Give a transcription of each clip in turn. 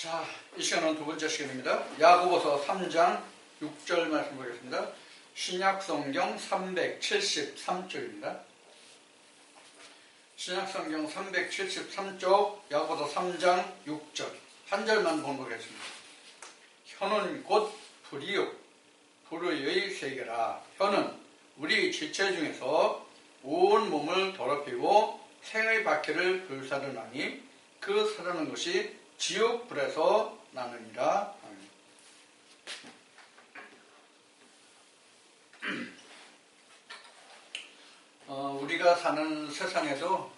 자, 이 시간은 두 번째 시간입니다. 야고보서 3장 6절 말씀 보겠습니다. 신약성경 373쪽입니다. 신약성경 373쪽 야고보서 3장 6절 한 절만 본보겠습니다. 혀는 곧 불이요 불의의 세계라. 혀는 우리 지체 중에서 온 몸을 더럽히고 생의 바퀴를 불사르나니 그 사르는 것이 지옥불에서 나느니라. 우리가 사는 세상에도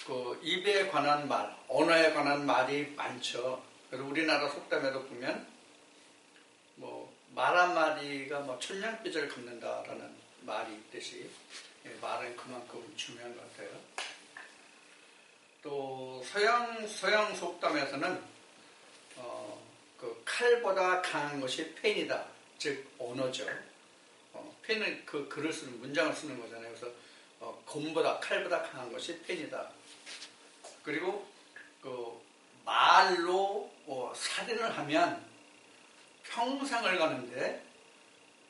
그 입에 관한 말, 언어에 관한 말이 많죠. 그래서 우리나라 속담에도 보면 말 한마디가 천냥빚을 갚는다라는 말이 있듯이 말은 그만큼 중요한 것 같아요. 또 서양 속담에서는 그 칼보다 강한 것이 펜이다, 즉 언어죠. 펜은 그 글을 쓰는 문장을 쓰는 거잖아요. 그래서 칼보다 강한 것이 펜이다. 그리고 그 말로 살인을 하면 평생을 가는데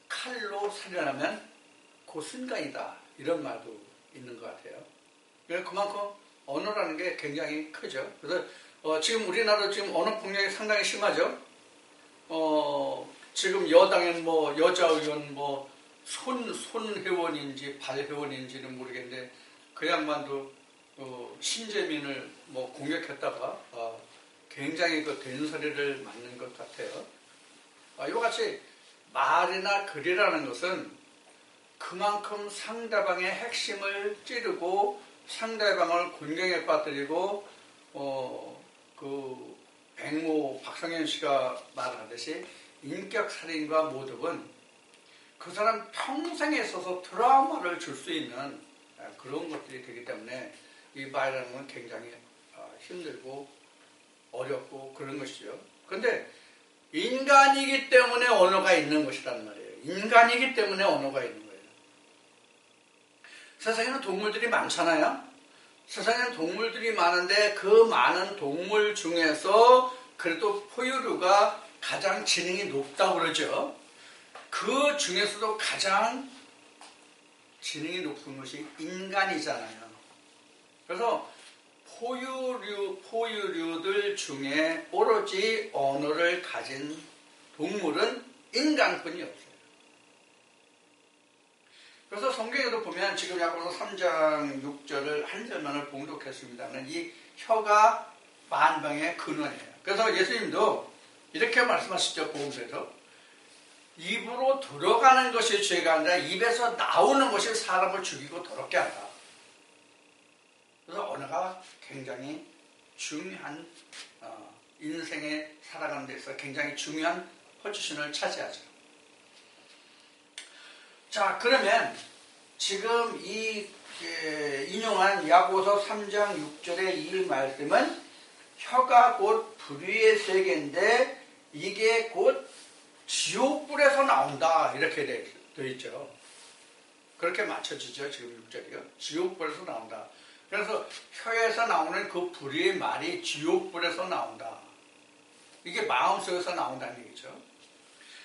칼로 살인을 하면 고순간이다, 이런 말도 있는 것 같아요. 그래서 그만큼 언어라는 게 굉장히 크죠. 그래서 지금 우리나라 지금 언어 폭력이 상당히 심하죠. 지금 여당엔 여자 의원 손회원인지 발회원인지는 모르겠는데 그 양반도 신재민을 공격했다가 굉장히 그 된소리를 맞는 것 같아요. 이같이 말이나 글이라는 것은 그만큼 상대방의 핵심을 찌르고 상대방을 곤경에 빠뜨리고 그 백모 박성현 씨가 말하듯이 인격살인과 모독은 그 사람 평생에 있어서 트라우마를 줄 수 있는 그런 것들이 되기 때문에 이 말이라는 건 굉장히 힘들고 어렵고 그런 것이죠. 그런데 인간이기 때문에 언어가 있는 것이란 말이에요. 인간이기 때문에 언어가 있는 거예요. 세상에는 동물들이 많잖아요. 세상에는 동물들이 많은데 그 많은 동물 중에서 그래도 포유류가 가장 지능이 높다고 그러죠. 그 중에서도 가장 지능이 높은 것이 인간이잖아요. 그래서 포유류들 중에 오로지 언어를 가진 동물은 인간뿐이 없어요. 그래서 성경에도 보면 지금 야고보서 3장 6절을 한 절만을 봉독했습니다는 이 혀가 만병의 근원이에요. 그래서 예수님도 이렇게 말씀하시죠. 복음서에서 입으로 들어가는 것이 죄가 아니라 입에서 나오는 것이 사람을 죽이고 더럽게 한다. 그래서 언어가 굉장히 중요한 인생에 살아가는 데 있어서 굉장히 중요한 포지션을 차지하죠. 자, 그러면 지금 이 인용한 야고보서 3장 6절의 이 말씀은 혀가 곧 불의의 세계인데 이게 곧 지옥불에서 나온다, 이렇게 되어 있죠. 그렇게 맞춰지죠. 지금 6절이요. 지옥불에서 나온다. 그래서 혀에서 나오는 그 불의의 말이 지옥불에서 나온다. 이게 마음속에서 나온다는 얘기죠.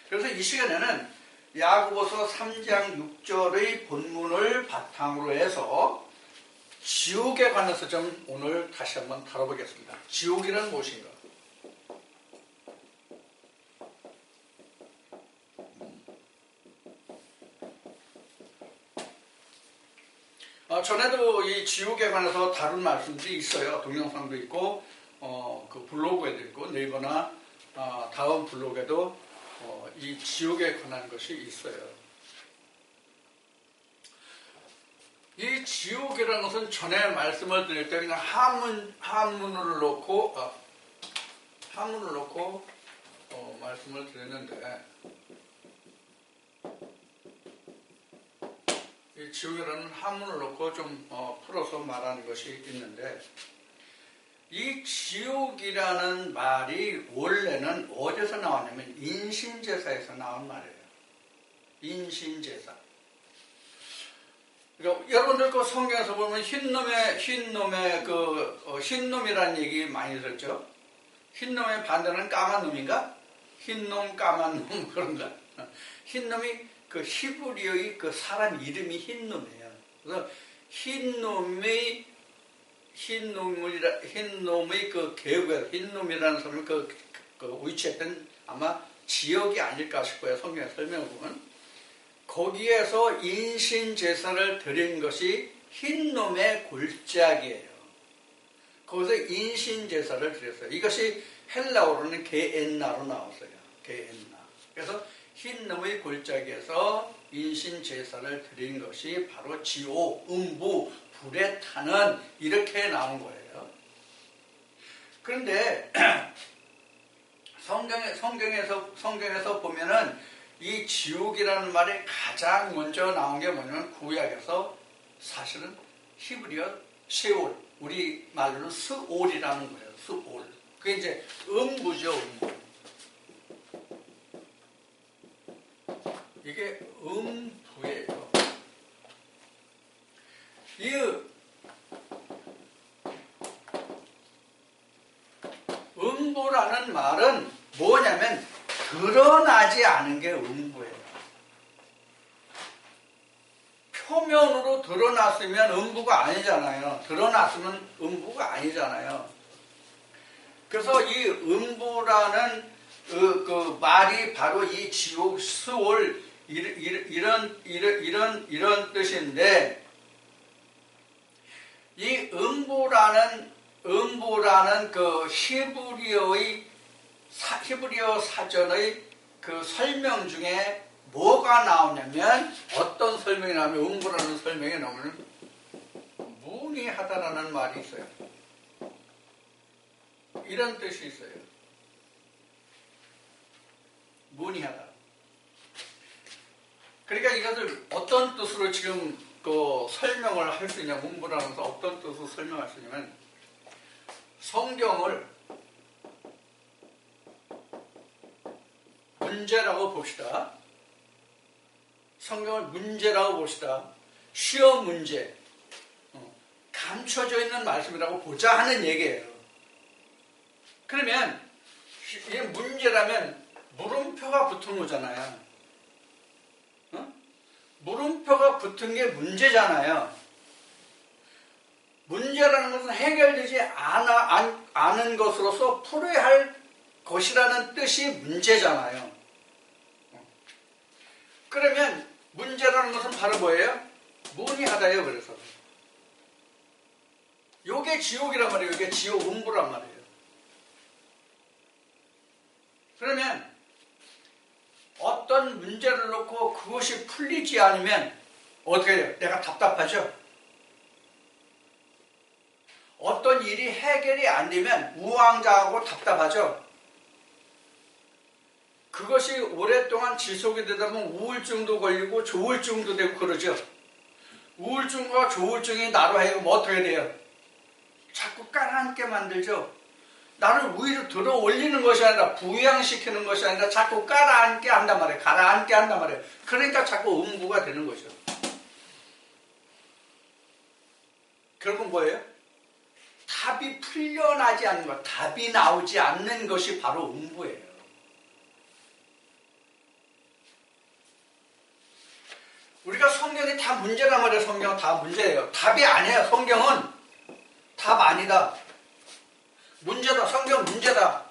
그래서 이 시간에는 야고보서 3장 6절의 본문을 바탕으로 해서 지옥에 관해서 좀 오늘 다시 한번 다뤄보겠습니다. 지옥이란 무엇인가? 전에도 이 지옥에 관해서 다룬 말씀들이 있어요. 동영상도 있고 그 블로그에도 있고 네이버나 다음 블로그에도 이 지옥에 관한 것이 있어요. 이 지옥이라는 것은 전에 말씀을 드릴 때 그냥 한문을 놓고 말씀을 드렸는데 이 지옥이라는 한문을 놓고 좀 풀어서 말하는 것이 있는데, 이 지옥이라는 말이 원래는 어디서 나왔냐면 인신제사에서 나온 말이에요. 인신제사. 그러니까 여러분들 그 성경에서 보면 흰놈이라는 얘기 많이 들었죠. 흰놈의 반대는 까만 놈인가? 흰놈, 까만 놈 그런가? 흰놈이 그 히브리어의 그 사람 이름이 흰놈이에요. 그래서 흰놈의 그 계획, 흰놈이라는 사람이 그 위치했던 아마 지역이 아닐까 싶어요. 성경에 설명을 보면. 거기에서 인신 제사를 드린 것이 흰놈의 골짜기예요. 거기서 인신 제사를 드렸어요. 이것이 헬라어로는 게엔나로 나왔어요. 게엔나. 그래서 흰놈의 골짜기에서 인신 제사를 드린 것이 바로 지옥, 음부, 불에 타는 이렇게 나온 거예요. 그런데 성경에서 보면은 이 지옥이라는 말이 가장 먼저 나온 게 뭐냐면 구약에서 사실은 히브리어 세올, 우리 말로는 스올이라는 거예요. 스올. 그게 이제 음부죠, 음부. 이게 음부예요. 이 음부라는 말은 뭐냐면 드러나지 않은 게 음부예요. 표면으로 드러났으면 음부가 아니잖아요. 드러났으면 음부가 아니잖아요. 그래서 이 음부라는 그 말이 바로 이 지옥, 스올 이런 뜻인데, 이 음부라는 그 히브리어 사전의 그 설명 중에 뭐가 나오냐면, 어떤 설명이 나오면, 음부라는 설명이 나오면 무니하다라는 말이 있어요. 이런 뜻이 있어요. 무니하다. 그러니까 이것을 어떤 뜻으로 지금 그 설명을 할 수 있냐, 음부라는 것을 어떤 뜻으로 설명할 수 있냐면, 성경을 문제라고 봅시다. 성경을 문제라고 봅시다. 시험 문제, 감춰져 있는 말씀이라고 보자 하는 얘기예요. 그러면 이게 문제라면 물음표가 붙은 거잖아요. 물음표가 붙은 게 문제잖아요. 문제라는 것은 해결되지 않은 것으로서 풀어야 할 것이라는 뜻이 문제잖아요. 그러면 문제라는 것은 바로 뭐예요? 무니하다예요. 그래서 요게 지옥이란 말이에요. 이게 지옥 음부란 말이에요. 그러면 어떤 문제를 놓고 그것이 풀리지 않으면 어떻게 해요? 내가 답답하죠? 어떤 일이 해결이 안 되면 우왕좌왕하고 답답하죠? 그것이 오랫동안 지속이 되다 보면 우울증도 걸리고 조울증도 되고 그러죠. 우울증과 조울증이 나로 하여금 어떻게 돼요? 자꾸 깔아앉게 만들죠. 나를 위로 들어 올리는 것이 아니라 부양시키는 것이 아니라 자꾸 깔아앉게 한단 말이에요. 가라앉게 한단 말이에요. 그러니까 자꾸 음부가 되는 거죠. 결국 뭐예요? 답이 풀려나지 않는 것, 답이 나오지 않는 것이 바로 음부예요. 우리가 성경이 다 문제란 말이에요. 성경은 다 문제예요. 답이 아니에요. 성경은 답 아니다. 문제다. 성경 문제다.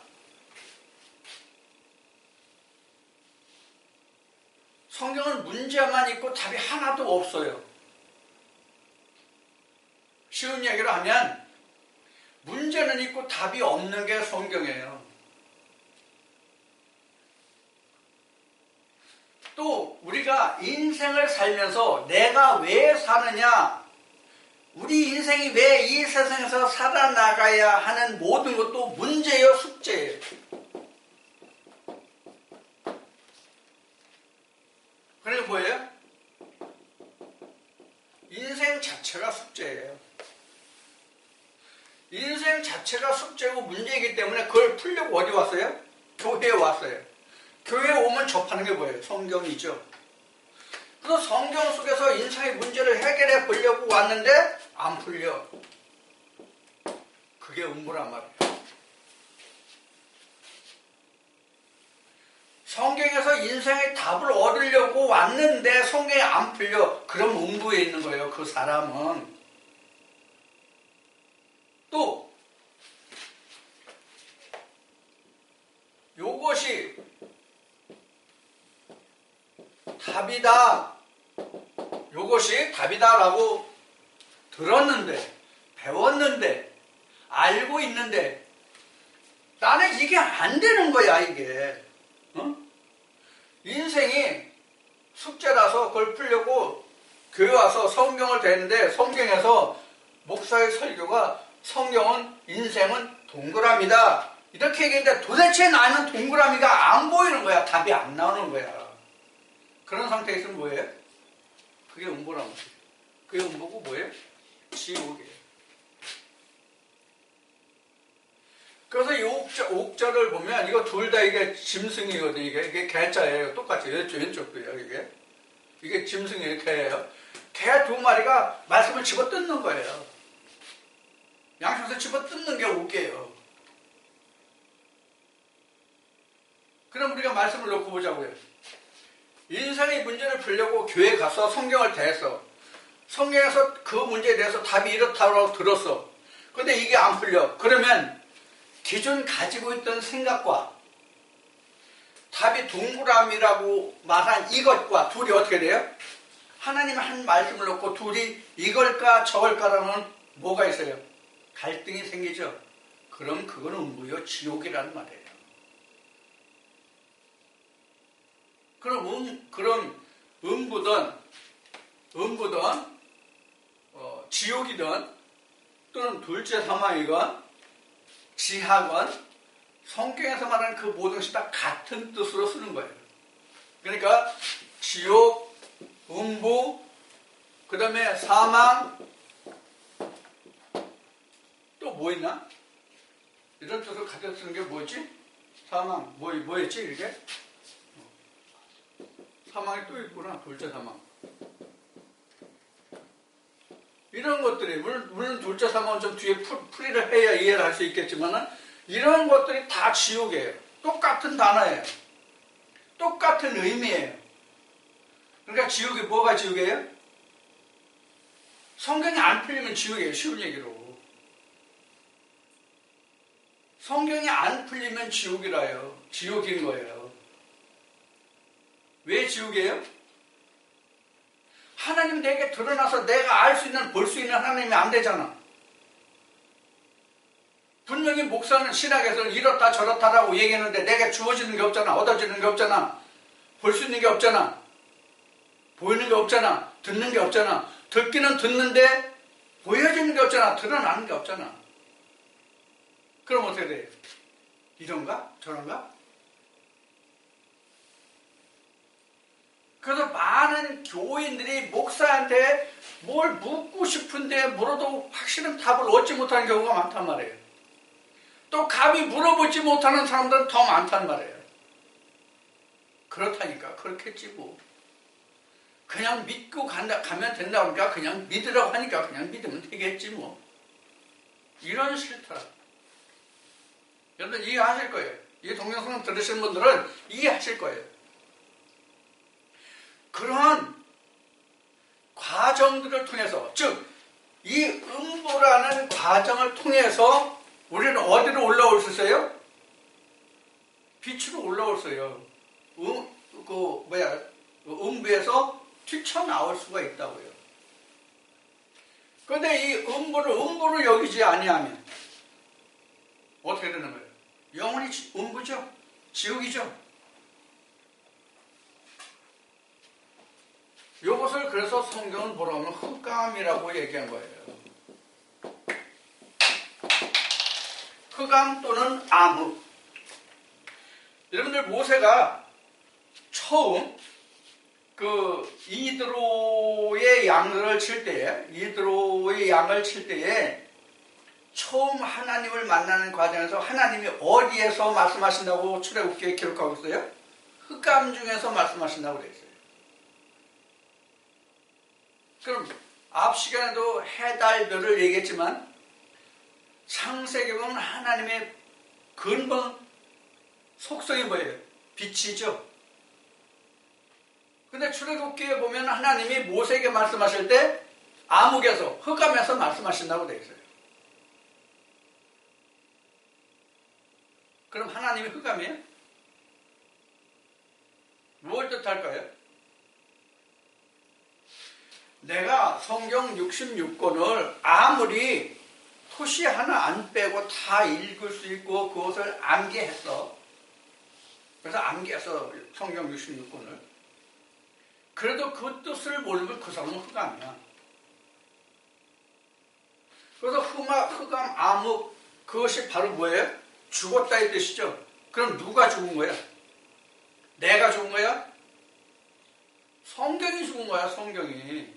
성경은 문제만 있고 답이 하나도 없어요. 쉬운 얘기로 하면 문제는 있고 답이 없는 게 성경이에요. 또 우리가 인생을 살면서 내가 왜 사느냐, 우리 인생이 왜 이 세상에서 살아나가야 하는 모든 것도 문제예요, 숙제예요. 그게 뭐예요? 인생 자체가 숙제예요. 인생 자체가 숙제고 문제이기 때문에 그걸 풀려고 어디 왔어요? 교회에 왔어요. 교회에 오면 접하는 게 뭐예요? 성경이죠. 그래서 성경 속에서 인생의 문제를 해결해 보려고 왔는데 안 풀려. 그게 음부란 말이에요. 성경에서 인생의 답을 얻으려고 왔는데 성경이 안 풀려. 그럼 음부에 있는 거예요. 그 사람은. 또 요것이 답이다. 요것이 답이다라고 들었는데, 배웠는데, 알고 있는데 나는 이게 안 되는 거야, 이게. 인생이 숙제라서 그걸 풀려고 교회 와서 성경을 대는데 성경에서 목사의 설교가 성경은 인생은 동그라미다 이렇게 얘기했는데 도대체 나는 동그라미가 안 보이는 거야. 답이 안 나오는 거야. 그런 상태에 있으면 뭐예요? 그게 음보란 말이에요. 그게 음보고 뭐예요? 지옥이에요. 그래서 이 옥자를 보면 이거 둘 다 이게 짐승이거든요. 이게 개자예요. 똑같이 왼쪽도요. 이게 짐승이에요. 개예요. 개 두 마리가 말씀을 집어뜯는 거예요. 양심에서 집어뜯는 게 옥이에요. 그럼 우리가 말씀을 놓고 보자고요. 인생의 문제를 풀려고 교회 가서 성경을 대했어. 성경에서 그 문제에 대해서 답이 이렇다고 들었어. 근데 이게 안 풀려. 그러면 기존 가지고 있던 생각과 답이 동그라미라고 말한 이것과 둘이 어떻게 돼요? 하나님 한 말씀을 놓고 둘이 이걸까 저걸까라는 뭐가 있어요? 갈등이 생기죠. 그럼 그건 음부요, 지옥이라는 말이에요. 그럼 음부든 지옥이든 또는 둘째 사망이건 지하건 성경에서 말하는 그 모든 것이 다 같은 뜻으로 쓰는 거예요. 그러니까 지옥, 음부, 그 다음에 사망, 또 뭐 있나? 이런 뜻을 가져 쓰는 게 뭐지? 사망, 뭐였지 이게? 사망이 또 있구나. 둘째 사망. 이런 것들이 물론 둘째 사망은 좀 뒤에 풀이를 해야 이해를 할 수 있겠지만은 이런 것들이 다 지옥이에요. 똑같은 단어예요. 똑같은 의미예요. 그러니까 지옥이 뭐가 지옥이에요? 성경이 안 풀리면 지옥이에요. 쉬운 얘기로. 성경이 안 풀리면 지옥이라요. 지옥인 거예요. 왜 지옥이에요? 하나님 내게 드러나서 내가 알 수 있는, 볼 수 있는 하나님이 안 되잖아. 분명히 목사는 신학에서는 이렇다 저렇다라고 얘기하는데 내게 주어지는 게 없잖아. 얻어지는 게 없잖아. 볼 수 있는 게 없잖아. 보이는 게 없잖아. 듣는 게 없잖아. 듣기는 듣는데 보여지는 게 없잖아. 드러나는 게 없잖아. 그럼 어떻게 돼요? 이런가? 저런가? 그래서 많은 교인들이 목사한테 뭘 묻고 싶은데 물어도 확실한 답을 얻지 못하는 경우가 많단 말이에요. 또 감히 물어보지 못하는 사람들은 더 많단 말이에요. 그렇다니까. 그렇겠지 뭐. 그냥 믿고 가면 된다 그러니까 그냥 믿으라고 하니까 그냥 믿으면 되겠지 뭐. 이런 실타. 여러분 이해하실 거예요. 이 동영상 들으시는 분들은 이해하실 거예요. 그러한 과정들을 통해서, 즉 이 음부라는 과정을 통해서 우리는 어디로 올라올 수 있어요? 빛으로 올라올 수 있어요. 음부에서 뛰쳐나올 수가 있다고요. 그런데 이 음부를 여기지 아니하면 어떻게 되는 거예요? 영원히 음부죠. 지옥이죠. 이것을 그래서 성경은 뭐라고 하면 흑암이라고 얘기한 거예요. 흑암 또는 암흑. 여러분들 모세가 처음 이드로의 양을 칠 때에 처음 하나님을 만나는 과정에서 하나님이 어디에서 말씀하신다고 출애굽기에 기록하고 있어요? 흑암 중에서 말씀하신다고 되어 있어요. 그럼 앞 시간에도 해, 달, 별을 얘기했지만 창세기 보면 하나님의 근본 속성이 뭐예요? 빛이죠. 근데 출애굽기에 보면 하나님이 모세에게 말씀하실 때 암흑에서, 흑암에서 말씀하신다고 되어 있어요. 그럼 하나님이 흑암이에요? 뭘 뜻할까요? 내가 성경 66권을 아무리 토시 하나 안 빼고 다 읽을 수 있고 그것을 암기했어. 그래서 암기해서 성경 66권을. 그래도 그 뜻을 모르면 그 사람은 흑암이야. 그래서 흑암, 암흑, 그것이 바로 뭐예요? 죽었다 이 뜻이죠. 그럼 누가 죽은 거야? 내가 죽은 거야? 성경이 죽은 거야, 성경이.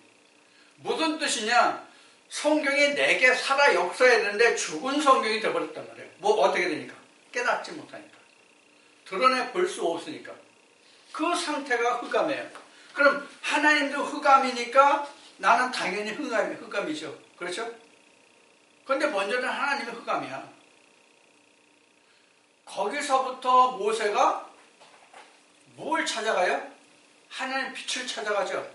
무슨 뜻이냐? 성경이 내게 살아 역사해야 되는데 죽은 성경이 되어버렸단 말이에요. 뭐 어떻게 되니까? 깨닫지 못하니까. 드러내 볼 수 없으니까. 그 상태가 흑암이에요. 그럼 하나님도 흑암이니까 나는 당연히 흑암이죠. 그렇죠? 그런데 먼저는 하나님이 흑암이야. 거기서부터 모세가 뭘 찾아가요? 하나님의 빛을 찾아가죠.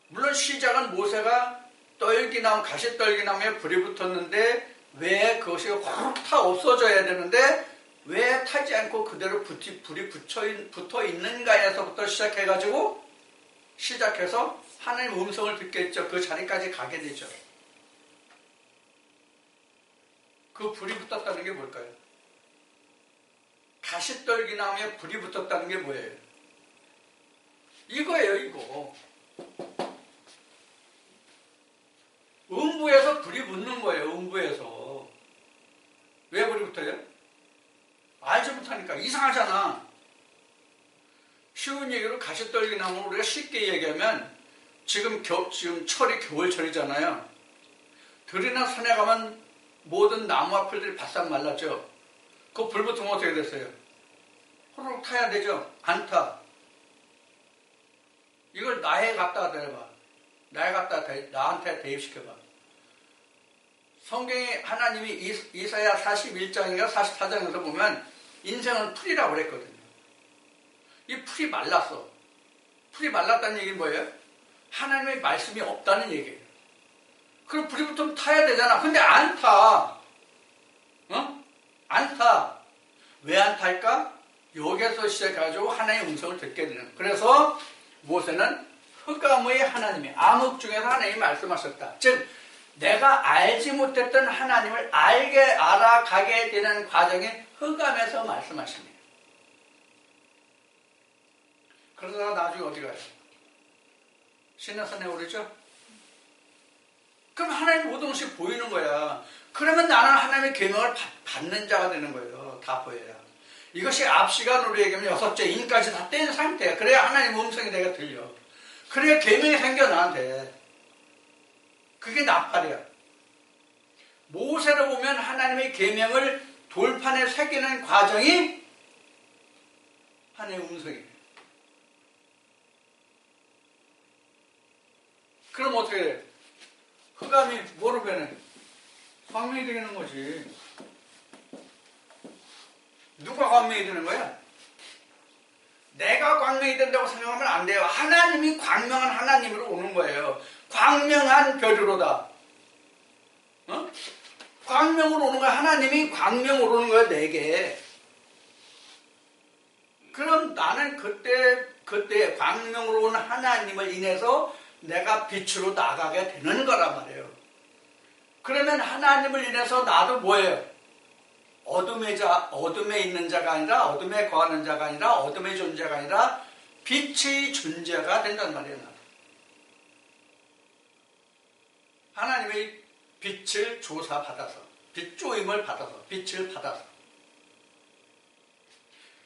물론 시작은 모세가 가시떨기나무에 불이 붙었는데 왜 그것이 확 타 없어져야 되는데 왜 타지 않고 그대로 불이 붙어 있는가에서부터 시작해서 하나님의 음성을 듣게 했죠. 그 자리까지 가게 되죠. 그 불이 붙었다는 게 뭘까요? 가시떨기나무에 불이 붙었다는 게 뭐예요? 이거예요, 이거. 음부에서 불이 붙는 거예요, 음부에서. 왜 불이 붙어요? 알지 못하니까. 이상하잖아. 쉬운 얘기로 가시떨기나무 우리가 쉽게 얘기하면 지금 철이 겨울철이잖아요. 들이나 산에 가면 모든 나무와 풀들이 바싹 말랐죠. 그 불 붙으면 어떻게 됐어요? 호로록 타야 되죠? 안 타. 이걸 나에 갖다가 대봐. 나한테 대입시켜봐. 성경에 하나님이 이사야 41장인가 44장에서 보면 인생은 풀이라고 그랬거든요. 이 풀이 말랐어. 풀이 말랐다는 얘기는 뭐예요? 하나님의 말씀이 없다는 얘기예요. 그럼 불이 붙으면 타야 되잖아. 근데 안 타. 안 타. 왜 안 탈까? 여기에서 시작해가지고 하나님의 음성을 듣게 되는 거예요. 그래서 모세는 흑암의 하나님이, 암흑 중에서 하나님이 말씀하셨다. 즉 내가 알지 못했던 하나님을 알아가게 되는 과정이 흑암에서 말씀하십니다. 그러다가 나중에 어디 가요? 시내산에 오르죠? 그럼 하나님 모든 것이 보이는 거야. 그러면 나는 하나님의 계명을 받는 자가 되는 거예요. 다 보여야. 이것이 앞 시간으로 얘기하면 6째 인까지 다 뗀 상태야. 그래야 하나님 음성이 내가 들려. 그래야 계명이 생겨 나한테. 그게 나팔이야. 모세를 보면 하나님의 계명을 돌판에 새기는 과정이 하나님의 음성이에요. 그럼 어떻게 돼? 흑암이 뭐로 변해? 광명이 되는 거지. 누가 광명이 되는 거야? 내가 광명이 된다고 생각하면 안 돼요. 하나님이 광명한 하나님으로 오는 거예요. 광명한 별으로다. 광명으로 오는 거야. 하나님이 광명으로 오는 거야, 내게. 그럼 나는 그때 광명으로 온 하나님을 인해서 내가 빛으로 나가게 되는 거란 말이에요. 그러면 하나님을 인해서 나도 뭐예요? 어둠에 있는 자가 아니라, 어둠에 거하는 자가 아니라, 어둠의 존재가 아니라 빛의 존재가 된단 말이에요. 나도. 하나님의 빛을 조사받아서, 빛조임을 받아서, 빛을 받아서.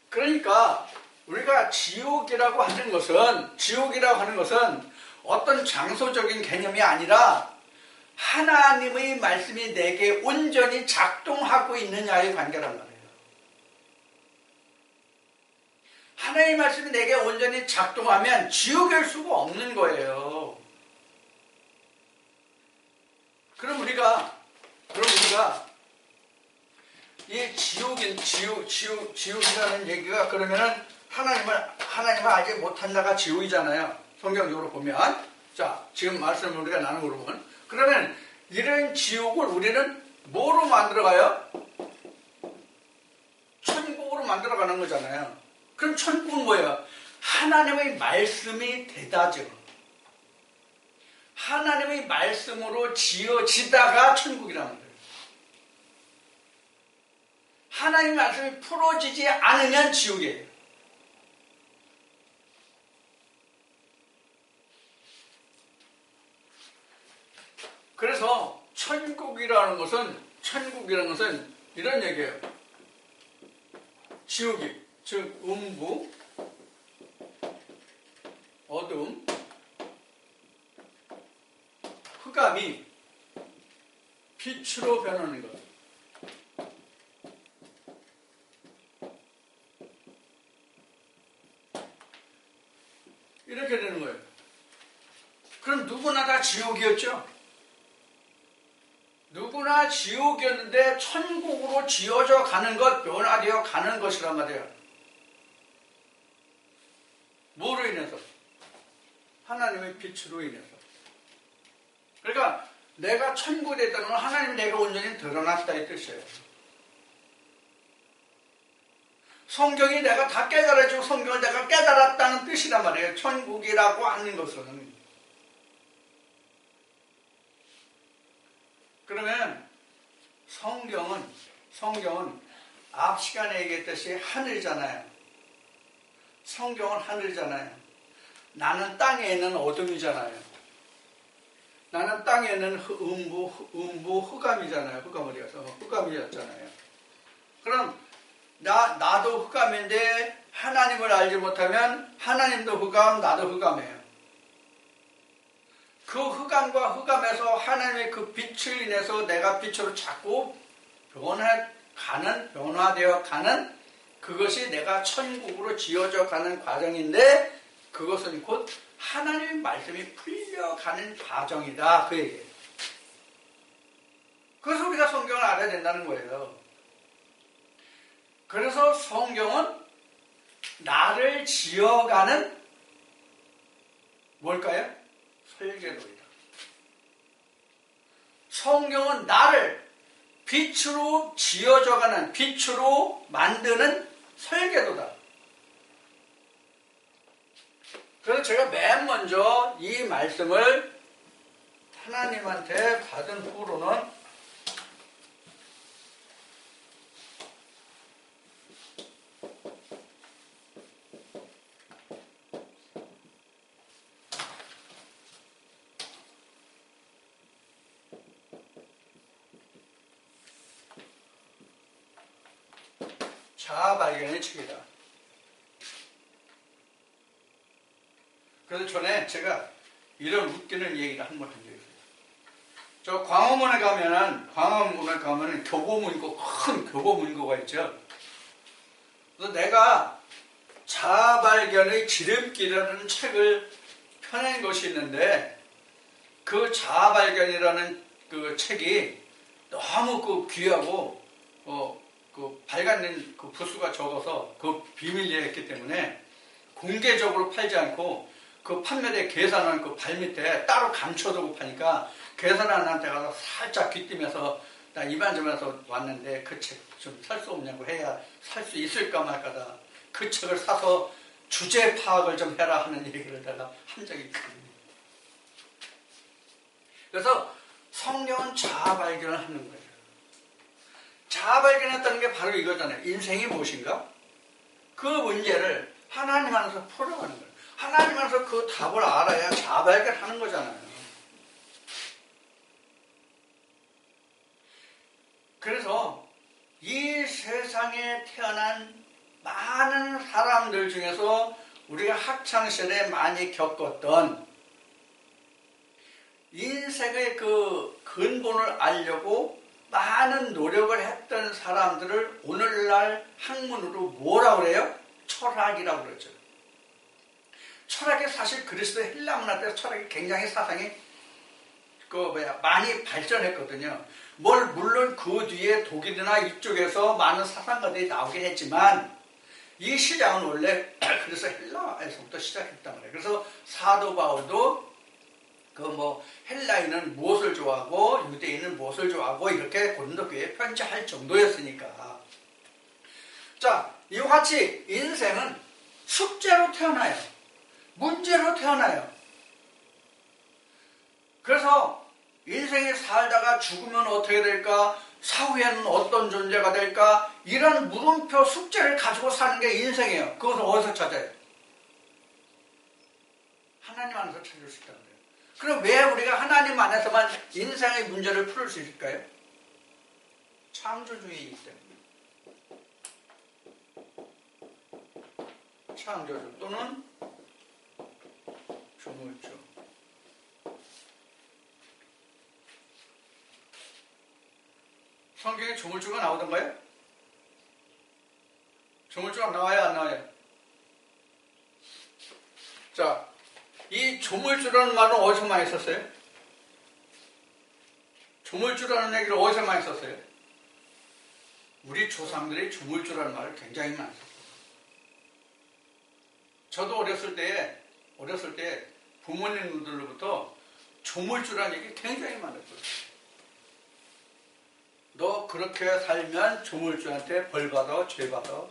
그러니까 우리가 지옥이라고 하는 것은 어떤 장소적인 개념이 아니라 하나님의 말씀이 내게 온전히 작동하고 있느냐의 관계란 말이에요. 하나님의 말씀이 내게 온전히 작동하면 지옥일 수가 없는 거예요. 그럼 우리가 이 지옥이라는 얘기가 그러면은 하나님을 알지 못한 자가 지옥이잖아요. 성경적으로 보면. 자, 지금 말씀을 우리가 나누는 거 보면. 그러면 이런 지옥을 우리는 뭐로 만들어가요? 천국으로 만들어가는 거잖아요. 그럼 천국은 뭐예요? 하나님의 말씀이 되다죠. 하나님의 말씀으로 지어지다가 천국이라는 거예요. 하나님의 말씀이 풀어지지 않으면 지옥이에요. 그래서 천국이라는 것은 이런 얘기예요. 지옥이, 즉 음부, 어둠, 흑암이 빛으로 변하는 것. 이렇게 되는 거예요. 그럼 누구나 다 지옥이었죠? 누구나 지옥이었는데 천국으로 지어져 가는 것, 변화되어 가는 것이란 말이에요. 뭐로 인해서? 하나님의 빛으로 인해서. 그러니까 내가 천국에 됐다는 건 하나님이 내가 온전히 드러났다 이 뜻이에요. 성경이 내가 다 깨달아지고 성경을 내가 깨달았다는 뜻이란 말이에요. 천국이라고 하는 것은. 그러면 성경은 앞 시간에 얘기했듯이 하늘이잖아요. 성경은 하늘이잖아요. 나는 땅에 있는 어둠이잖아요. 나는 땅에 있는 음부 흑암이잖아요. 흑암이었잖아요. 그럼 나도 흑암인데 하나님을 알지 못하면 하나님도 흑암, 나도 흑암이에요. 그 흑암과 흑암에서 하나님의 그 빛을 인해서 내가 빛으로 자꾸 변화되어 가는 그것이 내가 천국으로 지어져 가는 과정인데 그것은 곧 하나님의 말씀이 풀려가는 과정이다. 그 얘기예요. 그래서 우리가 성경을 알아야 된다는 거예요. 그래서 성경은 나를 지어가는 뭘까요? 설계도이다. 성경은 나를 빛으로 지어져가는, 빛으로 만드는 설계도다. 그래서 제가 맨 먼저 이 말씀을 하나님한테 받은 후로는 자아발견의 책이다. 그래서 전에 제가 이런 웃기는 얘기를 한 번 한 적이 있어요. 저 광화문에 가면은 교보문고, 큰 교보문고가 있죠. 그래서 내가 자아발견의 지름길이라는 책을 펴낸 것이 있는데 그 자아발견이라는 그 책이 너무 그 귀하고 그 발간된 그 부수가 적어서 그 비밀리에했기 때문에 공개적으로 팔지 않고 그 판매대 계산한 그 발밑에 따로 감춰두고 파니까 계산하는 데 가서 살짝 귀띔해서 나 이만저만해서 왔는데 그 책 좀 살 수 없냐고 해야 살 수 있을까 말까다. 그 책을 사서 주제 파악을 좀 해라 하는 얘기를 내가 한 적이 있거든요. 그래서 성경은 자아발견을 하는 거예요. 자아발견했다는 게 바로 이거잖아요. 인생이 무엇인가? 그 문제를 하나님 안에서 풀어가는 거예요. 하나님 안에서 그 답을 알아야 자아발견하는 거잖아요. 그래서 이 세상에 태어난 많은 사람들 중에서 우리가 학창시절에 많이 겪었던 인생의 그 근본을 알려고 많은 노력을 했던 사람들을 오늘날 학문으로 뭐라고 그래요? 철학이라고 그러죠. 철학이 사실 그리스도 헬라 문화 때 철학이 굉장히 사상이 많이 발전했거든요. 물론 그 뒤에 독일이나 이쪽에서 많은 사상가들이 나오긴 했지만 이 시작은 원래 그래서 헬라에서부터 시작했단 말이에요. 그래서 사도 바울도 헬라인은 무엇을 좋아하고 유대인은 무엇을 좋아하고 이렇게 고린도 교회에 편지할 정도였으니까. 자, 이와 같이 인생은 숙제로 태어나요. 문제로 태어나요. 그래서 인생에 살다가 죽으면 어떻게 될까? 사후에는 어떤 존재가 될까? 이런 물음표 숙제를 가지고 사는 게 인생이에요. 그것을 어디서 찾아요? 하나님 안에서 찾을 수 있다는 거예요. 그럼 왜 우리가 하나님 안에서만 인생의 문제를 풀을 수 있을까요? 창조주의이기 때문에. 창조주 또는 조물주. 성경에 조물주가 나오던가요? 조물주가 나와요, 안 나와요? 자, 이 조물주라는 말은 어디서 많이 썼어요? 조물주라는 얘기를 어디서 많이 썼어요? 우리 조상들이 조물주라는 말을 굉장히 많이 썼어요. 저도 어렸을 때 부모님들로부터 조물주라는 얘기 굉장히 많았어요. 너 그렇게 살면 조물주한테 벌 받아, 죄 받아.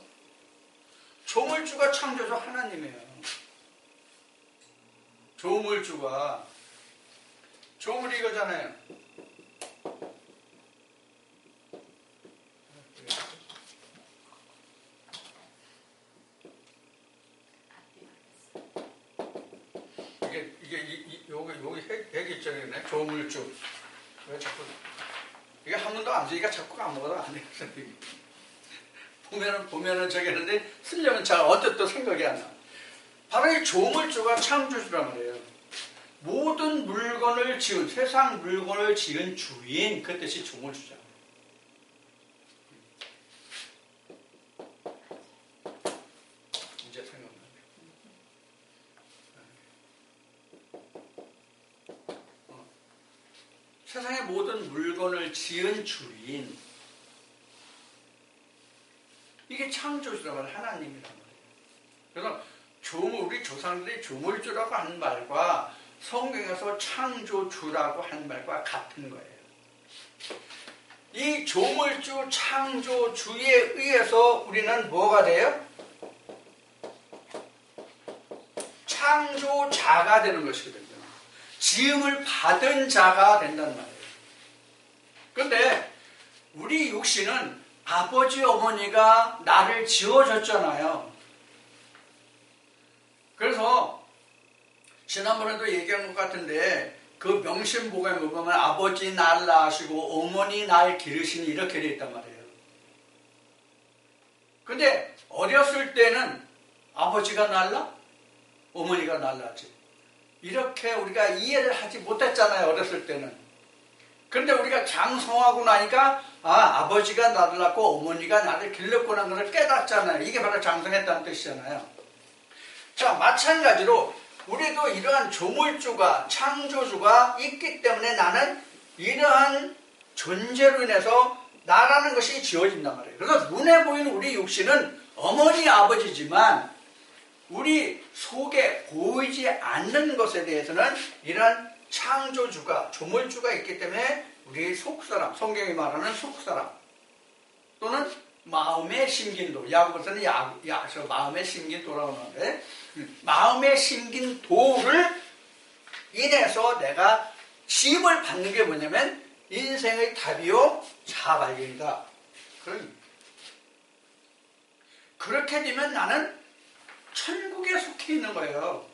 조물주가 창조주 하나님이에요. 조물주가 조물이 이거잖아요. 여기 핵이 있잖아요. 조물주. 왜 자꾸 이게 한 번도 안 쓰니까 자꾸 아무것도 안 해요. 보면은 저기 하는데 쓰려면 잘 어쨌든 생각이 안 나. 바로 이 조물주가 창조주란 말이에요. 모든 물건을 지은, 세상 물건을 지은 주인, 그 뜻이 조물주잖아요. 이제 생각나요. 세상의 모든 물건을 지은 주인, 이게 창조주란 말이에요. 하나님이란 말이에요. 그래서 우리 조상들이 조물주라고 하는 말과 성경에서 창조주라고 하는 말과 같은 거예요. 이 조물주 창조주에 의해서 우리는 뭐가 돼요? 창조자가 되는 것이거든요. 지음을 받은 자가 된단 말이에요. 그런데 우리 육신은 아버지 어머니가 나를 지어줬잖아요. 그래서 지난번에도 얘기한 것 같은데 그 명심보감에 보면 아버지 날 낳으시고 어머니 날 기르시니 이렇게 되어 있단 말이에요. 근데 어렸을 때는 아버지가 날 낳아? 어머니가 날 낳지. 이렇게 우리가 이해를 하지 못했잖아요. 어렸을 때는. 그런데 우리가 장성하고 나니까 아버지가 나를 낳고 어머니가 나를 길렀구나 하는 것을 깨닫잖아요. 이게 바로 장성했다는 뜻이잖아요. 자, 마찬가지로 우리도 이러한 조물주가 창조주가 있기 때문에 나는 이러한 존재로 인해서 나라는 것이 지어진단 말이에요. 그래서 눈에 보이는 우리 육신은 어머니 아버지지만 우리 속에 보이지 않는 것에 대해서는 이러한 창조주가 조물주가 있기 때문에 우리 속사람, 성경이 말하는 속사람 또는 마음의 심긴도, 야고보서는 마음의 심긴도라고 하는데 마음의 심긴도를 인해서 내가 지음을 받는 게 뭐냐면 인생의 답이요 자발견이다. 그렇게 되면 나는 천국에 속해 있는 거예요.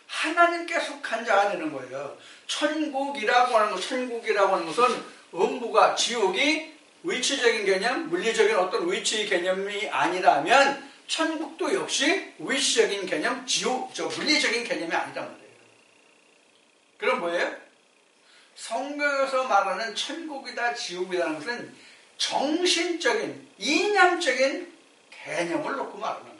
하나님께 속한 자가 되는 거예요. 천국이라고 하는 것은 음부가 지옥이 위치적인 개념, 물리적인 어떤 위치의 개념이 아니라면 천국도 역시 위치적인 개념, 물리적인 개념이 아니란 말이에요. 그럼 뭐예요? 성경에서 말하는 천국이다, 지옥이라는 것은 정신적인, 이념적인 개념을 놓고 말하는 거예요.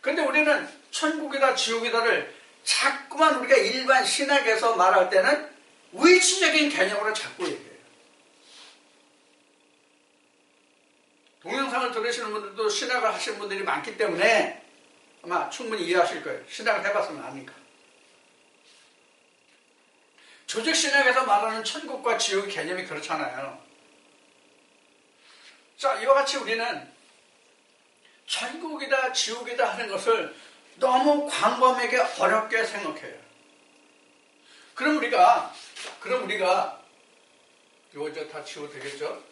그런데 우리는 천국이다, 지옥이다를 자꾸만 우리가 일반 신학에서 말할 때는 위치적인 개념으로 자꾸 얘기해요. 동영상을 들으시는 분들도 신학을 하시는 분들이 많기 때문에 아마 충분히 이해하실 거예요. 신학을 해봤으면 아니까. 조직신학에서 말하는 천국과 지옥의 개념이 그렇잖아요. 자, 이와 같이 우리는 천국이다 지옥이다 하는 것을 너무 광범위하게 어렵게 생각해요. 그럼 우리가 이거 이제 다 지워도 되겠죠?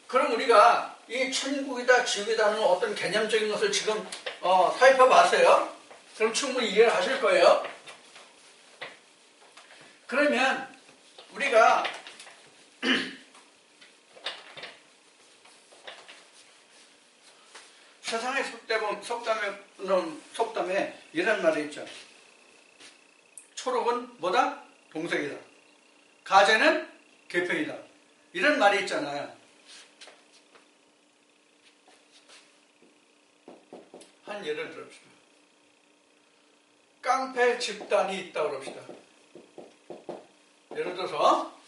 그럼 우리가 이 천국이다 지옥이다는 어떤 개념적인 것을 지금 살펴봤어요. 그럼 충분히 이해를 하실 거예요. 그러면 우리가 세상의 속담에 이런 말이 있죠. 초록은 뭐다? 동색이다. 가재는 개편이다. 이런 말이 있잖아요. 한 예를 들읍시다. 깡패 집단이 있다고 그럽시다. 예를 들어서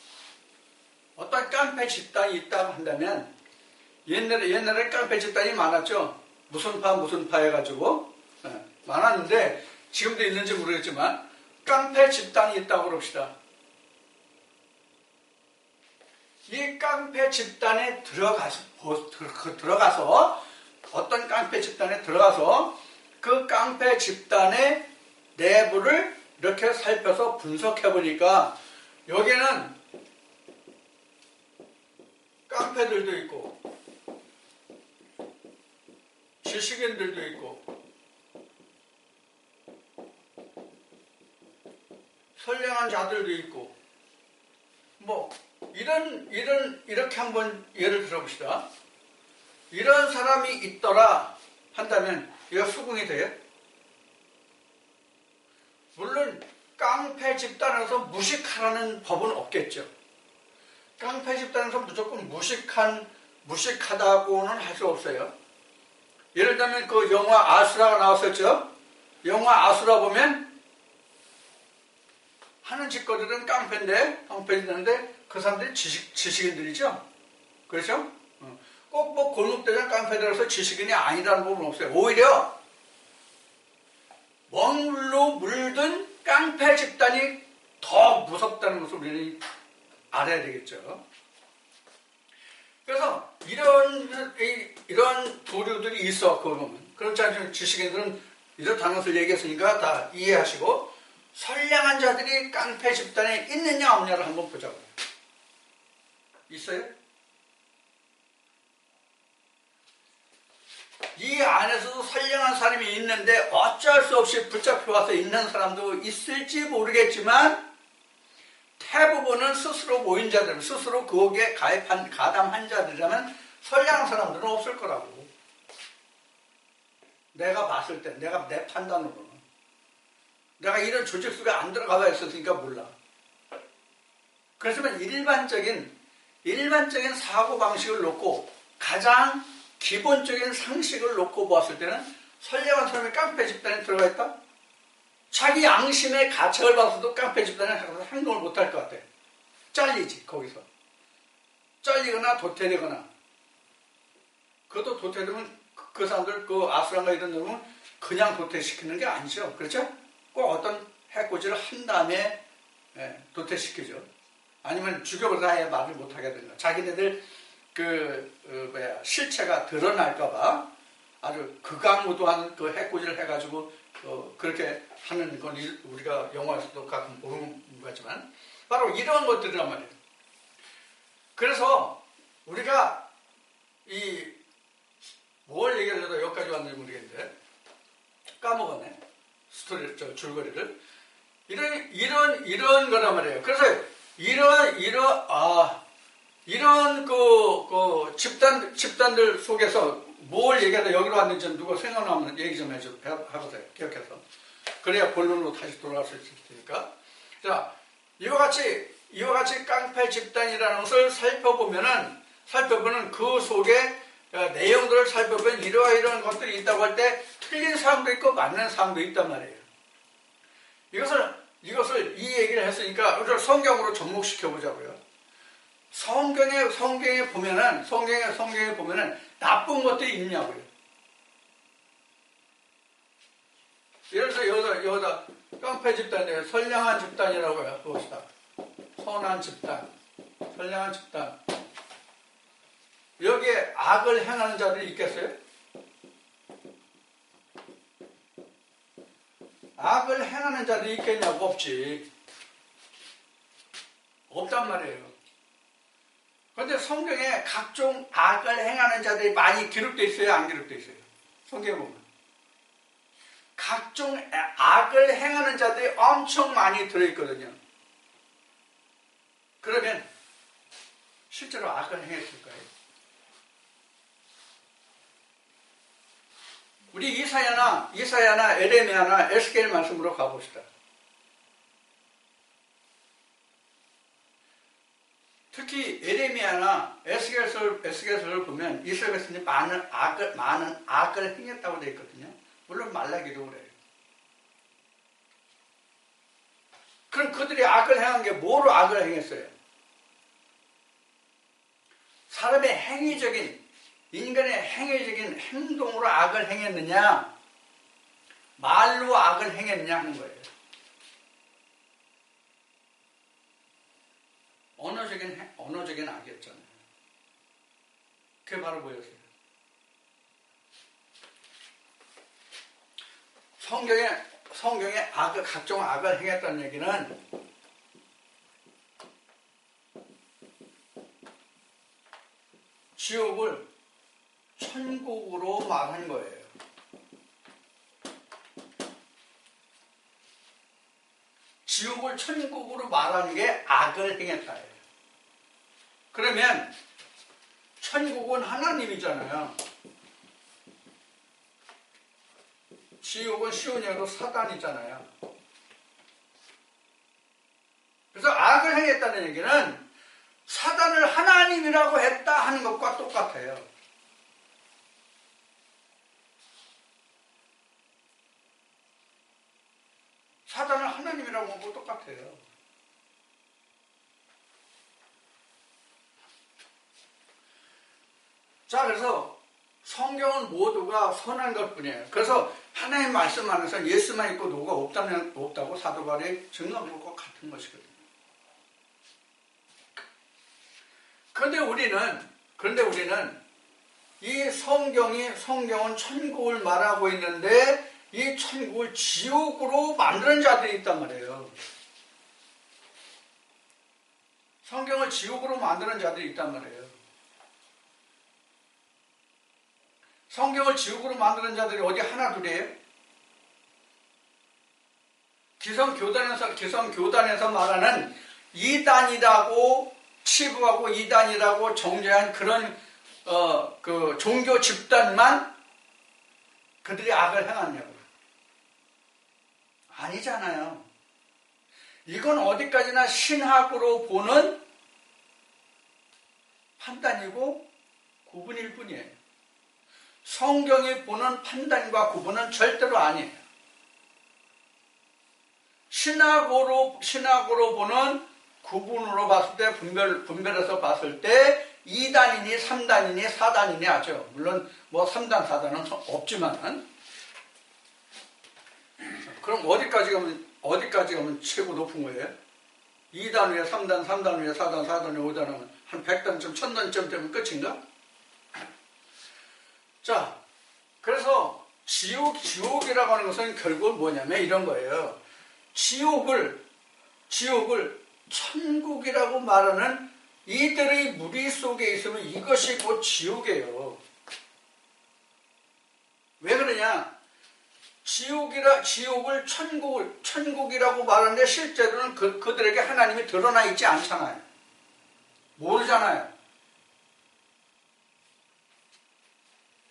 어떤 깡패 집단이 있다고 한다면 옛날에 깡패 집단이 많았죠. 무슨 파 해가지고 많았는데 지금도 있는지 모르겠지만 깡패 집단이 있다고 그럽시다. 이 깡패 집단에 들어가서 어떤 깡패 집단에 들어가서 그 깡패 집단의 내부를 이렇게 살펴서 분석해 보니까 여기에는 깡패들도 있고 지식인들도 있고 선량한 자들도 있고 이렇게 한번 예를 들어봅시다. 이런 사람이 있더라 한다면 이거 수긍이 돼요? 물론 깡패 집단에서 무식하라는 법은 없겠죠. 깡패 집단에서 무조건 무식하다고는 할 수 없어요. 예를 들면 그 영화 아수라가 나왔었죠. 영화 아수라 보면 하는 짓거리들은 깡패인데 그 사람들이 지식인들이죠. 그렇죠? 꼭 뭐 골목대장 깡패들에서 지식인이 아니라는 부분은 없어요. 오히려 먹물로 물든 깡패 집단이 더 무섭다는 것을 우리는 알아야 되겠죠. 그래서 이런 도류들이 있어. 그거 보면 그렇지 않으면 지식인들은 이렇다는 것을 얘기했으니까 다 이해하시고 선량한 자들이 깡패 집단에 있느냐 없느냐를 한번 보자고요. 있어요? 이 안에서도 선량한 사람이 있는데 어쩔 수 없이 붙잡혀와서 있는 사람도 있을지 모르겠지만 대부분은 스스로 모인 자들, 스스로 거기에 가담한 자들이라면 선량한 사람들은 없을 거라고. 내가 봤을 때, 내 판단으로는. 내가 이런 조직 속에 안 들어가 있었으니까 몰라. 그렇지만 일반적인 사고방식을 놓고 가장 기본적인 상식을 놓고 보았을 때는 선량한 사람이 깡패 집단에 들어가 있다? 자기 양심의 가책을 봐서도 깡패 집단에 행동을 못할 것 같아. 잘리지, 거기서. 잘리거나 도태되거나. 그것도 도태되면 그 사람들, 그 아수라가 이런 놈은 그냥 도태시키는 게 아니죠. 그렇죠? 꼭 어떤 해코지를 한 다음에 도태시키죠. 아니면 죽여버려서 아예 말을 못하게 된다. 자기네들 실체가 드러날까봐 아주 극악무도한 그 해코지를 해가지고 그렇게 하는 건 우리가 영화에서도 가끔 보는 거지만 바로 이런 것들이란 말이에요. 그래서 우리가 뭘 얘기를 해도 여기까지 왔는지 모르겠는데 까먹었네. 줄거리를. 이런 거란 말이에요. 그래서 이런 집단들 속에서 뭘 얘기하다 여기로 왔는지 누가 생각나면 얘기 좀 해보세요. 기억해서. 그래야 본론으로 다시 돌아갈 수 있을 테니까. 자, 이와 같이 깡패 집단이라는 것을 살펴보면 그 속에 내용들을 살펴보면 이러한 것들이 있다고 할 때 틀린 사항도 있고 맞는 사항도 있단 말이에요. 이것을 이 얘기를 했으니까 우리가 성경으로 접목시켜 보자고요. 성경에 보면은 나쁜 것들이 있냐고요. 예를 들어서 여기다 깡패 집단이에요. 선량한 집단이라고 해요. 봅시다. 선한 집단, 선량한 집단. 여기에 악을 행하는 자들이 있겠어요? 악을 행하는 자들이 있겠냐고. 없지. 없단 말이에요. 그런데 성경에 각종 악을 행하는 자들이 많이 기록되어 있어요? 안 기록되어 있어요? 성경에 보면 각종 악을 행하는 자들이 엄청 많이 들어있거든요. 그러면 실제로 악을 행했을까요? 우리 이사야나 에레미야나 에스겔 말씀으로 가봅시다. 특히 에레미야나 에스겔서를 보면 이스라엘 백성이 많은 악을 행했다고 되어 있거든요. 물론 말라기도 그래요. 그럼 그들이 악을 행한 게 뭐로 악을 행했어요? 인간의 행위적인 행동으로 악을 행했느냐, 말로 악을 행했느냐 하는 거예요. 언어적인 악이었잖아요. 그게 바로 뭐였어요? 성경에 각종 악을 행했다는 얘기는 지옥을 천국으로 말한 거예요. 지옥을 천국으로 말하는 게 악을 행했다예요. 그러면 천국은 하나님이잖아요. 지옥은 쉬운 얘기로 사단이잖아요. 그래서 악을 행했다는 얘기는 사단을 하나님이라고 했다 하는 것과 똑같아요. 사단을 하나님이라고 하고 똑같아요. 자, 그래서 성경은 모두가 선한 것뿐이에요. 그래서 하나님 말씀 안에서 예수만 있고 누가 없다고 사도 바울이 증거한 것과 같은 것이거든요. 그런데 우리는 이 성경은 천국을 말하고 있는데 이 천국을 지옥으로 만드는 자들이 있단 말이에요. 성경을 지옥으로 만드는 자들이 있단 말이에요. 성경을 지옥으로 만드는 자들이 어디 하나 둘이에요? 기성교단에서 말하는 이단이라고 치부하고 이단이라고 정죄한 그런 그 종교 집단만 그들이 악을 행하냐고요. 아니잖아요. 이건 어디까지나 신학으로 보는 판단이고 구분일 뿐이에요. 성경이 보는 판단과 구분은 절대로 아니에요. 신학으로 보는 구분으로 봤을 때, 분별해서 봤을 때 2단이니 3단이니 4단이니 하죠. 물론 뭐 3단, 4단은 없지만 그럼 어디까지 가면 최고 높은 거예요? 2단 위에 3단, 3단 위에 4단, 4단 위에 5단 하면 한 100단쯤, 1000단쯤 되면 끝인가? 자, 그래서 지옥이라고 하는 것은 결국 뭐냐면 이런 거예요. 지옥을 천국이라고 말하는 이들의 무리 속에 있으면 이것이 곧 지옥이에요. 왜 그러냐? 지옥을 천국이라고 말하는데 실제로는 그들에게 하나님이 드러나 있지 않잖아요. 모르잖아요.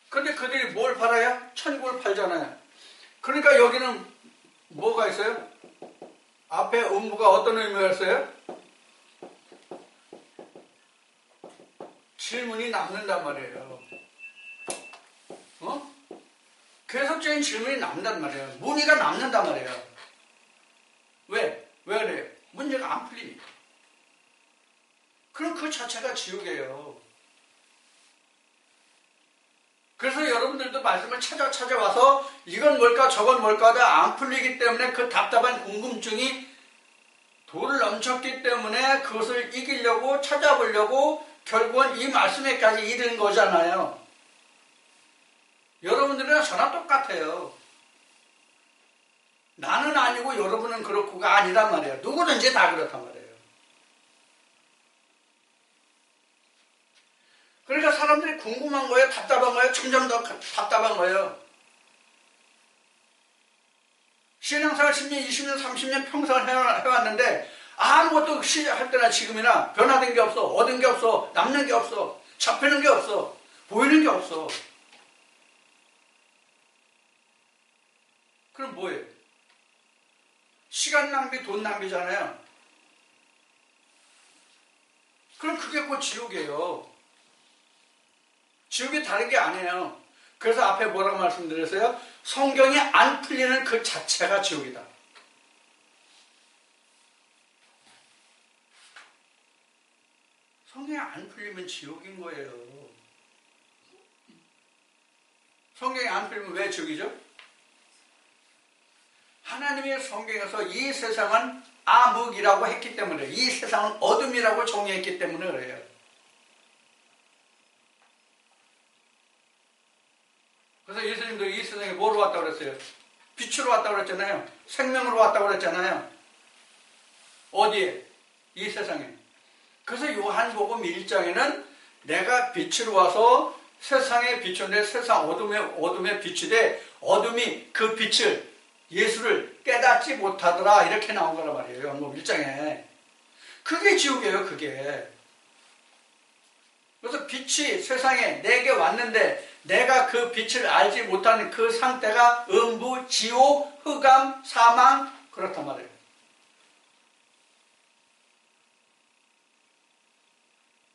근데 그들이 뭘 팔아야? 천국을 팔잖아요. 그러니까 여기는 뭐가 있어요? 앞에 음부가 어떤 의미가 있어요? 질문이 남는단 말이에요. 계속적인 질문이 남는단 말이에요. 문의가 남는단 말이에요. 전체가 지옥이에요. 그래서 여러분들도 말씀을 찾아와서 이건 뭘까 저건 뭘까 다 안 풀리기 때문에 그 답답한 궁금증이 돌을 넘쳤기 때문에 그것을 이기려고 찾아보려고 결국은 이 말씀에까지 이른 거잖아요. 여러분들이랑 저랑 똑같아요. 나는 아니고 여러분은 그렇고가 아니란 말이에요. 누구든지 다 그렇단 말이에요. 그러니까 사람들이 궁금한 거예요. 답답한 거예요. 점점 더 답답한 거예요. 신앙생활 10년, 20년, 30년 평생을 해왔는데 아무것도 할 때나 지금이나 변화된 게 없어. 얻은 게 없어. 남는 게 없어. 잡히는 게 없어. 보이는 게 없어. 그럼 뭐예요? 시간 낭비, 돈 낭비잖아요. 그럼 그게 곧 지옥이에요. 지옥이 다른 게 아니에요. 그래서 앞에 뭐라고 말씀드렸어요? 성경이 안 풀리는 그 자체가 지옥이다. 성경이 안 풀리면 지옥인 거예요. 성경이 안 풀리면 왜 지옥이죠? 하나님의 성경에서 이 세상은 암흑이라고 했기 때문에, 이 세상은 어둠이라고 정의했기 때문에 그래요. 그래서 예수님도 이 세상에 뭐로 왔다고 그랬어요? 빛으로 왔다고 그랬잖아요. 생명으로 왔다고 그랬잖아요. 어디에? 이 세상에. 그래서 요한복음 1장에는 내가 빛으로 와서 세상에 비추는데 세상 어둠에 비추되 어둠이 그 빛을 예수를 깨닫지 못하더라 이렇게 나온 거란 말이에요. 요한복음 1장에. 그게 지옥이에요. 그게. 그래서 빛이 세상에 내게 왔는데 내가 그 빛을 알지 못하는 그 상태가 음부, 지옥, 흑암, 사망 그렇단 말이에요.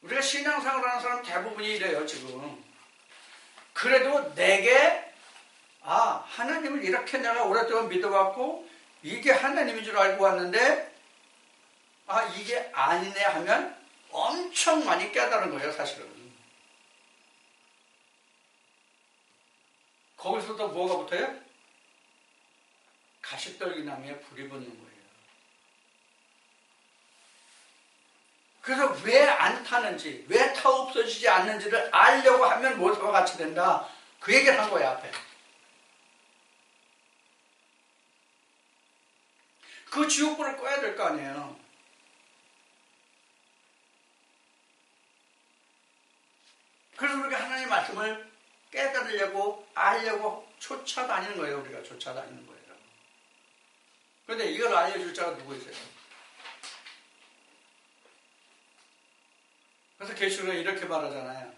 우리가 신앙생활을 하는 사람 대부분이 이래요. 지금. 그래도 내게 하나님을 이렇게 내가 오랫동안 믿어왔고 이게 하나님인 줄 알고 왔는데 이게 아니네 하면 엄청 많이 깨달은 거예요. 사실은. 거기서도 뭐가 붙어요? 가시떨기나무에 불이 붙는 거예요. 그래서 왜 안 타는지, 왜 타 없어지지 않는지를 알려고 하면 뭐와 같이 된다. 그 얘기를 한 거예요, 앞에. 그 지옥불을 꺼야 될 거 아니에요. 그래서 우리가 하나님의 말씀을 깨달으려고, 알려고 쫓아다니는 거예요, 우리가 쫓아다니는 거예요. 그런데 이걸 알려줄 자가 누구 있어요? 그래서 계시록은 이렇게 말하잖아요.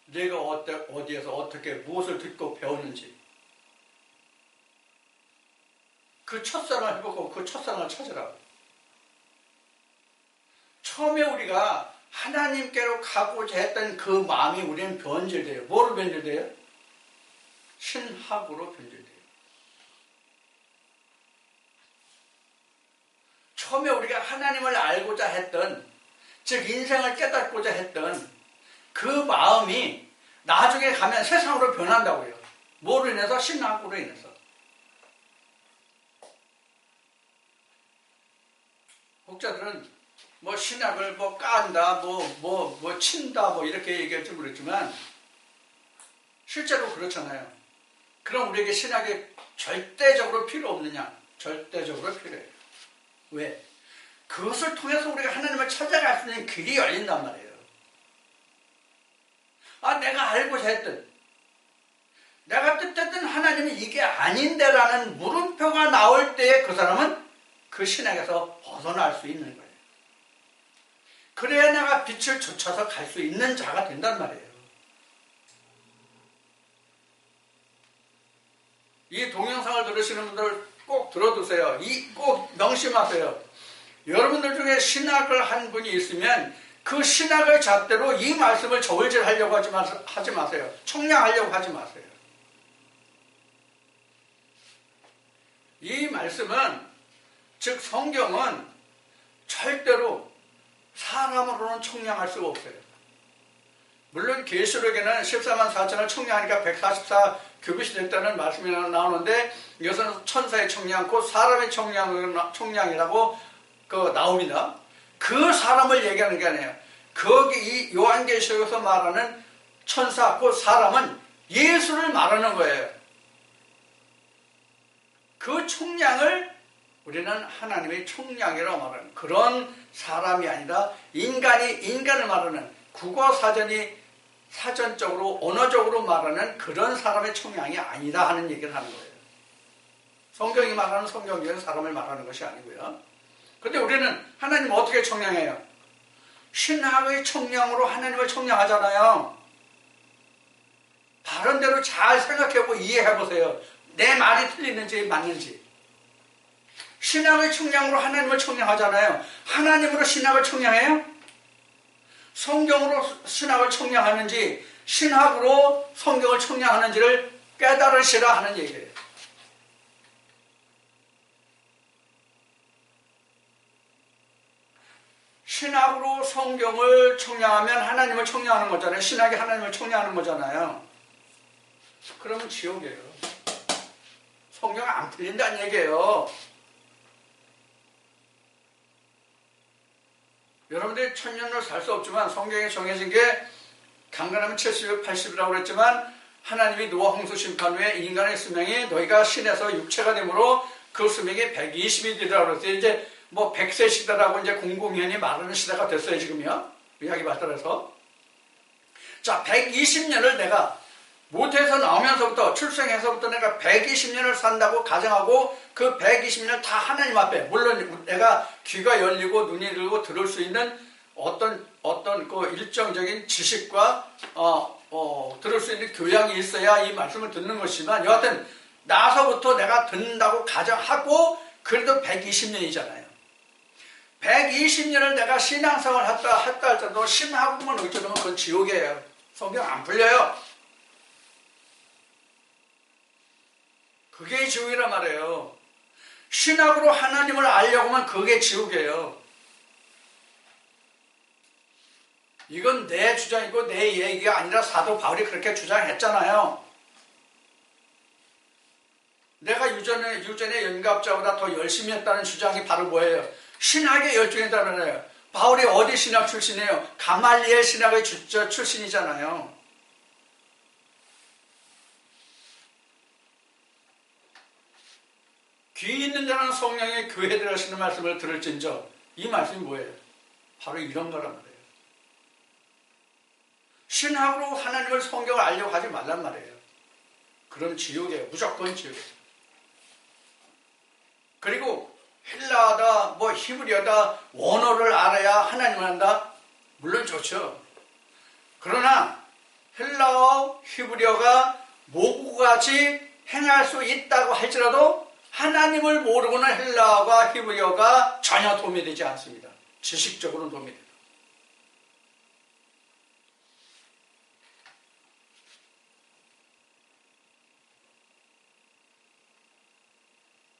내가 어디에서 어떻게 무엇을 듣고 배웠는지 그 첫사랑을 해보고 그 첫사랑을 찾으라고. 처음에 우리가 하나님께로 가고자 했던 그 마음이 우리는 변질돼요. 뭐로 변질돼요? 신학으로 변질돼요. 처음에 우리가 하나님을 알고자 했던, 즉 인생을 깨닫고자 했던 그 마음이 나중에 가면 세상으로 변한다고요. 뭐로 인해서? 신학으로 인해서. 목자들은 뭐 신학을 뭐 깐다, 뭐 친다, 뭐 이렇게 얘기할지 모르겠지만 실제로 그렇잖아요. 그럼 우리에게 신학이 절대적으로 필요 없느냐? 절대적으로 필요해요. 왜? 그것을 통해서 우리가 하나님을 찾아갈 수 있는 길이 열린단 말이에요. 내가 알고자 했던, 내가 뜻했던 하나님이 이게 아닌데라는 물음표가 나올 때 그 사람은 그 신학에서 벗어날 수 있는 거예요. 그래야 내가 빛을 쫓아서 갈 수 있는 자가 된단 말이에요. 이 동영상을 들으시는 분들 꼭 들어두세요. 꼭 명심하세요. 여러분들 중에 신학을 한 분이 있으면 그 신학을 잣대로 이 말씀을 저울질하려고 하지 마세요. 청량하려고 하지 마세요. 이 말씀은, 즉 성경은 절대로 사람으로는 청량할 수가 없어요. 물론 계시록에는 14만 4천을 청량하니까 144 규빗이 됐다는 말씀이 나오는데 이것은 천사의 청량, 곧 사람의 청량이라고 나옵니다. 그 사람을 얘기하는 게 아니에요. 거기 이 요한계시록에서 말하는 천사, 곧 사람은 예수를 말하는 거예요. 그 청량을 우리는 하나님의 청량이라고 말하는 그런 사람이 아니라 인간을 말하는 국어 사전이 사전적으로 언어적으로 말하는 그런 사람의 청량이 아니다 하는 얘기를 하는 거예요. 성경이 말하는 성경적인 사람을 말하는 것이 아니고요. 그런데 우리는 하나님 어떻게 청량해요? 신학의 청량으로 하나님을 청량하잖아요. 바른대로 잘 생각해보고 이해해보세요. 내 말이 틀리는지 맞는지. 신학의 청량으로 하나님을 청량하잖아요. 하나님으로 신학을 청량해요? 성경으로 신학을 청량하는지 신학으로 성경을 청량하는지를 깨달으시라 하는 얘기예요. 신학으로 성경을 청량하면 하나님을 청량하는 거잖아요. 신학이 하나님을 청량하는 거잖아요. 그러면 지옥이에요. 성경 안 풀린다는 얘기예요. 여러분들이 천년을 살 수 없지만 성경에 정해진 게 강건하면 70, 80이라고 그랬지만 하나님이 노아 홍수 심판 후에 인간의 수명이 너희가 신에서 육체가 되므로 그 수명이 120이 되더라고 그랬어요. 이제 뭐 100세 시대라고 이제 공공연히 말하는 시대가 됐어요, 지금요. 이야기 받들어서. 자, 120년을 내가 모태에서 나오면서부터 출생해서부터 내가 120년을 산다고 가정하고 그 120년 다 하나님 앞에, 물론 내가 귀가 열리고 눈이 열리고 들을 수 있는 어떤 그 일정적인 지식과 들을 수 있는 교양이 있어야 이 말씀을 듣는 것이지만 여하튼 나서부터 내가 듣는다고 가정하고 그래도 120년이잖아요. 120년을 내가 신앙생활을 했다 할지라도 신하고만 의존하면 그건 지옥이에요. 성경 안 풀려요. 그게 지옥이란 말이에요. 신학으로 하나님을 알려고 하면 그게 지옥이에요. 이건 내 주장이고 내 얘기가 아니라 사도 바울이 그렇게 주장했잖아요. 내가 유전의 연갑자보다 더 열심히 했다는 주장이 바로 뭐예요? 신학에 열중했다는 거예요. 바울이 어디 신학 출신이에요? 가말리엘 신학의 출신이잖아요. 귀 있는 자는 성령의 교회들 하시는 말씀을 들을진저. 이 말씀이 뭐예요? 바로 이런 거란 말이에요. 신학으로 하나님을 성경을 알려고 하지 말란 말이에요. 그럼 지옥이에요. 무조건 지옥이에요. 그리고 헬라어다 뭐 히브리어다 원어를 알아야 하나님을 안다? 물론 좋죠. 그러나 헬라어 히브리어가 모국같이 행할 수 있다고 할지라도 하나님을 모르고는 헬라어가 히브리어가 전혀 도움이 되지 않습니다. 지식적으로는 도움이 돼요.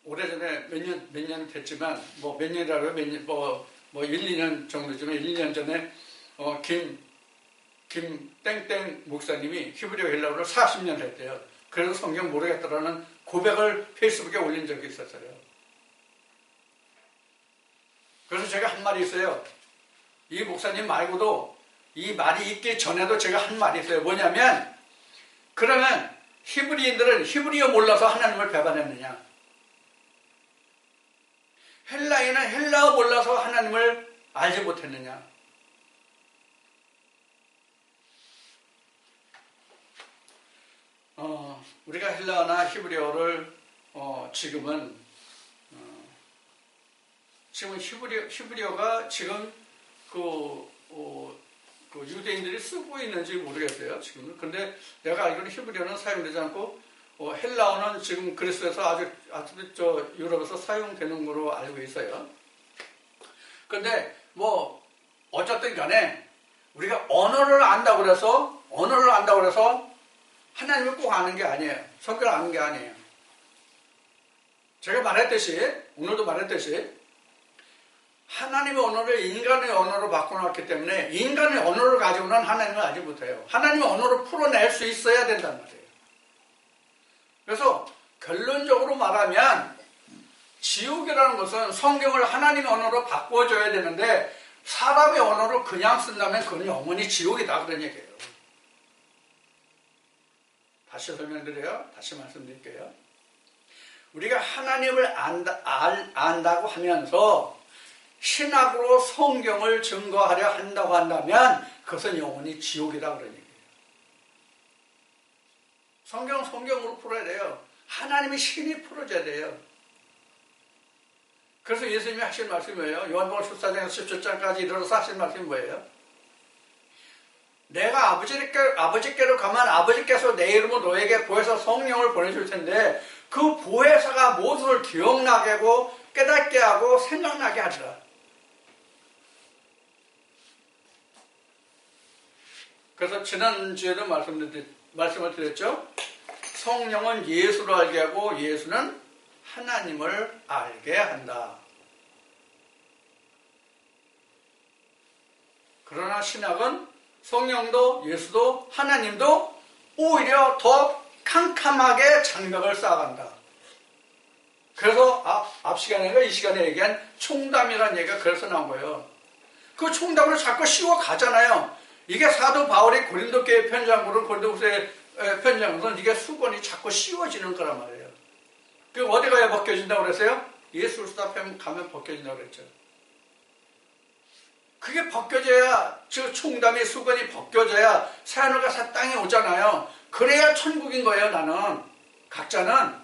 오래전에 몇 년 됐지만 뭐 몇 년이라고 뭐 1, 2년 정도지만 1, 2년 전에 김 땡땡 목사님이 히브리어 헬라어를 40년 했대요. 그래서 성경 모르겠다라는 고백을 페이스북에 올린 적이 있었어요. 그래서 제가 한 말이 있어요. 이 목사님 말고도 이 말이 있기 전에도 제가 한 말이 있어요. 뭐냐면 그러면 히브리인들은 히브리어 몰라서 하나님을 배반했느냐? 헬라인은 헬라어 몰라서 하나님을 알지 못했느냐? 우리가 헬라어나 히브리어를 지금은 히브리어가 지금 그 유대인들이 쓰고 있는지 모르겠어요. 지금은. 근데 내가 알기로는 히브리어는 사용되지 않고 헬라어는 지금 그리스에서 아주 유럽에서 사용되는 걸로 알고 있어요. 근데 뭐 어쨌든 간에 우리가 언어를 안다고 그래서 하나님을 꼭 아는 게 아니에요. 성경을 아는 게 아니에요. 제가 말했듯이 오늘도 말했듯이 하나님의 언어를 인간의 언어로 바꿔놨기 때문에 인간의 언어를 가지고는 하나님을 알지 못해요. 하나님의 언어로 풀어낼 수 있어야 된단 말이에요. 그래서 결론적으로 말하면 지옥이라는 것은 성경을 하나님의 언어로 바꿔줘야 되는데 사람의 언어로 그냥 쓴다면 그건 영원히 지옥이다 그런 얘기예요. 다시 설명드려요. 다시 말씀드릴게요. 우리가 하나님을 안다고 하면서 신학으로 성경을 증거하려 한다고 한다면 그것은 영원히 지옥이다 그런 얘기예요. 성경은 성경으로 풀어야 돼요. 하나님이 신이 풀어줘야 돼요. 그래서 예수님이 하신 말씀이 뭐예요? 요한복음 14장에서 17장까지 이르러서 하신 말씀이 뭐예요? 내가 아버지께로 가면 아버지께서 내 이름으로 너에게 보혜사 성령을 보내줄 텐데 그 보혜사가 모두를 기억나게 하고 깨닫게 하고 생각나게 하리라. 그래서 지난주에도 말씀을 드렸죠. 성령은 예수를 알게 하고 예수는 하나님을 알게 한다. 그러나 신학은 성령도 예수도 하나님도 오히려 더 캄캄하게 장벽을 쌓아간다. 그래서 앞 시간에 이 시간에 얘기한 총담이라는 얘기가 그래서 나온 거예요. 그 총담을 자꾸 씌워 가잖아요. 이게 사도 바울이 고린도 교회 편지한 거는 고린도후서에 편지한 것은 이게 수건이 자꾸 씌워지는 거란 말이에요. 그 어디 가야 벗겨진다고 그랬어요? 예수 그리스도 앞에 가면 벗겨진다고 그랬죠. 그게 벗겨져야, 즉 총담이 수건이 벗겨져야 새하늘과 새 땅이 오잖아요. 그래야 천국인 거예요. 나는 각자는.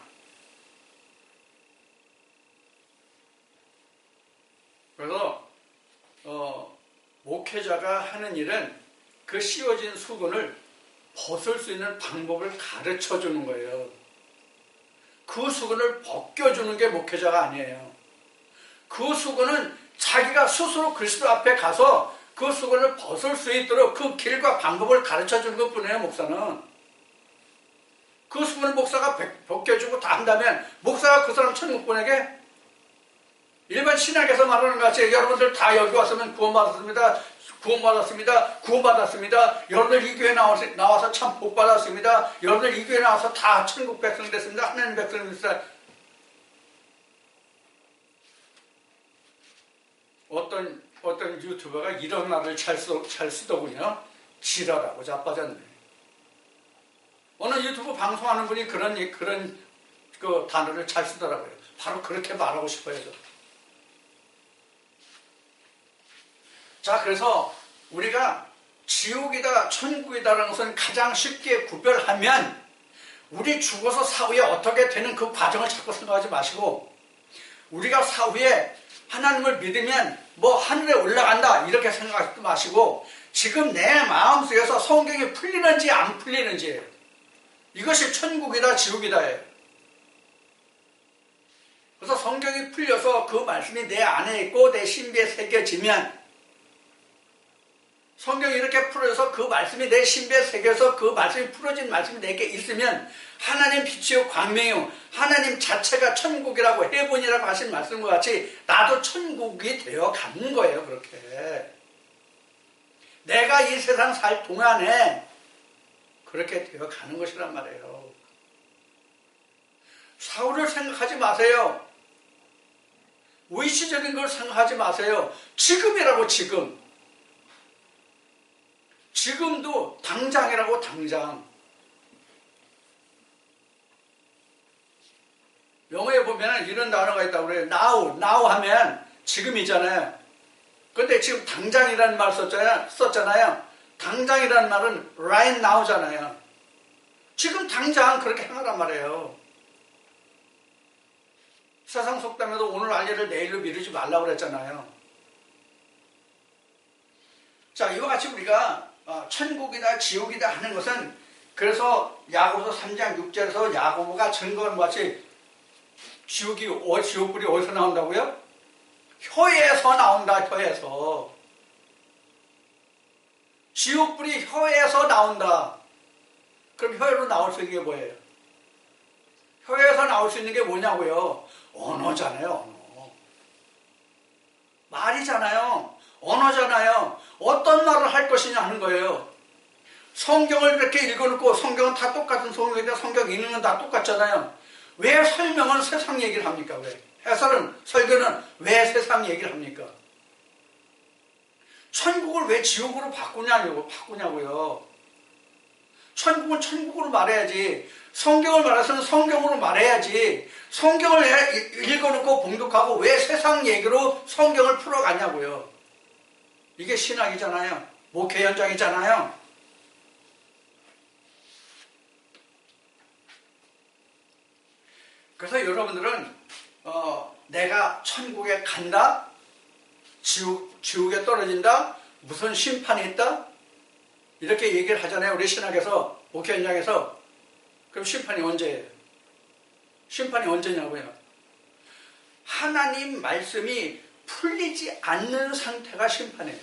그래서 목회자가 하는 일은 그 씌워진 수건을 벗을 수 있는 방법을 가르쳐 주는 거예요. 그 수건을 벗겨주는 게 목회자가 아니에요. 그 수건은 자기가 스스로 그리스도 앞에 가서 그 수건을 벗을 수 있도록 그 길과 방법을 가르쳐 주는 것뿐이에요. 목사는. 그 수건을 목사가 벗겨주고 다 한다면 목사가 그 사람 천국 보내게? 일반 신학에서 말하는 것 같이 여러분들 다 여기 왔으면 구원받았습니다. 여러분들 이 교회 나와서 참 복받았습니다. 여러분들 이 교회 나와서 다 천국 백성 됐습니다. 하나님 백성 됐습니다. 어떤 유튜버가 이런 말을 잘 쓰더군요. 지랄하고 자빠졌네. 어느 유튜브 방송하는 분이 그런 그 단어를 잘 쓰더라고요. 바로 그렇게 말하고 싶어요. 자, 그래서 우리가 지옥이다 천국이다라는 것은 가장 쉽게 구별하면 우리 죽어서 사후에 어떻게 되는 그 과정을 자꾸 생각하지 마시고 우리가 사후에 하나님을 믿으면 뭐 하늘에 올라간다 이렇게 생각하지 마시고 지금 내 마음속에서 성경이 풀리는지 안 풀리는지 이것이 천국이다 지옥이다예요. 그래서 성경이 풀려서 그 말씀이 내 안에 있고 내 신비에 새겨지면 성경이 이렇게 풀어져서 그 말씀이 내 신비에 새겨서 그 말씀이 풀어진 말씀이 내게 있으면 하나님 빛이요 광명이요 하나님 자체가 천국이라고 해본이라고 하신 말씀과 같이 나도 천국이 되어 가는 거예요. 그렇게 내가 이 세상 살 동안에 그렇게 되어 가는 것이란 말이에요. 사후를 생각하지 마세요. 의시적인 걸 생각하지 마세요. 지금이라고 지금. 지금도 당장이라고 당장. 영어에 보면 이런 단어가 있다고 그래요. now 하면 지금이잖아요. 근데 지금 당장이라는 말 썼잖아요. 당장이라는 말은 right now잖아요. 지금 당장 그렇게 행하란 말이에요. 세상 속담에도 오늘 알 일을 내일로 미루지 말라고 그랬잖아요. 자, 이와 같이 우리가 천국이다 지옥이다 하는 것은 그래서 야고보서 3장 6절에서 야고보가 증거한 것 같이 지옥불이 어디서 나온다고요? 혀에서 나온다. 혀에서. 지옥불이 혀에서 나온다. 그럼 혀로 나올 수 있는 게 뭐예요? 혀에서 나올 수 있는 게 뭐냐고요? 언어잖아요. 언어. 말이잖아요. 언어잖아요. 어떤 말을 할 것이냐 하는 거예요. 성경을 이렇게 읽어놓고 성경은 다 똑같은 성경인데 성경 읽는 건 다 똑같잖아요. 왜 설명은 세상 얘기를 합니까? 왜? 해설은, 설교는 왜 세상 얘기를 합니까? 천국을 왜 지옥으로 바꾸냐고요. 천국은 천국으로 말해야지. 성경을 말해서는 성경으로 말해야지. 성경을 읽어놓고 봉독하고 왜 세상 얘기로 성경을 풀어가냐고요. 이게 신학이잖아요. 목회 현장이잖아요. 그래서 여러분들은 내가 천국에 간다? 지옥에 떨어진다? 무슨 심판이 있다? 이렇게 얘기를 하잖아요. 우리 신학에서, 목회 현장에서. 그럼 심판이 언제예요? 심판이 언제냐고요? 하나님 말씀이 풀리지 않는 상태가 심판이에요.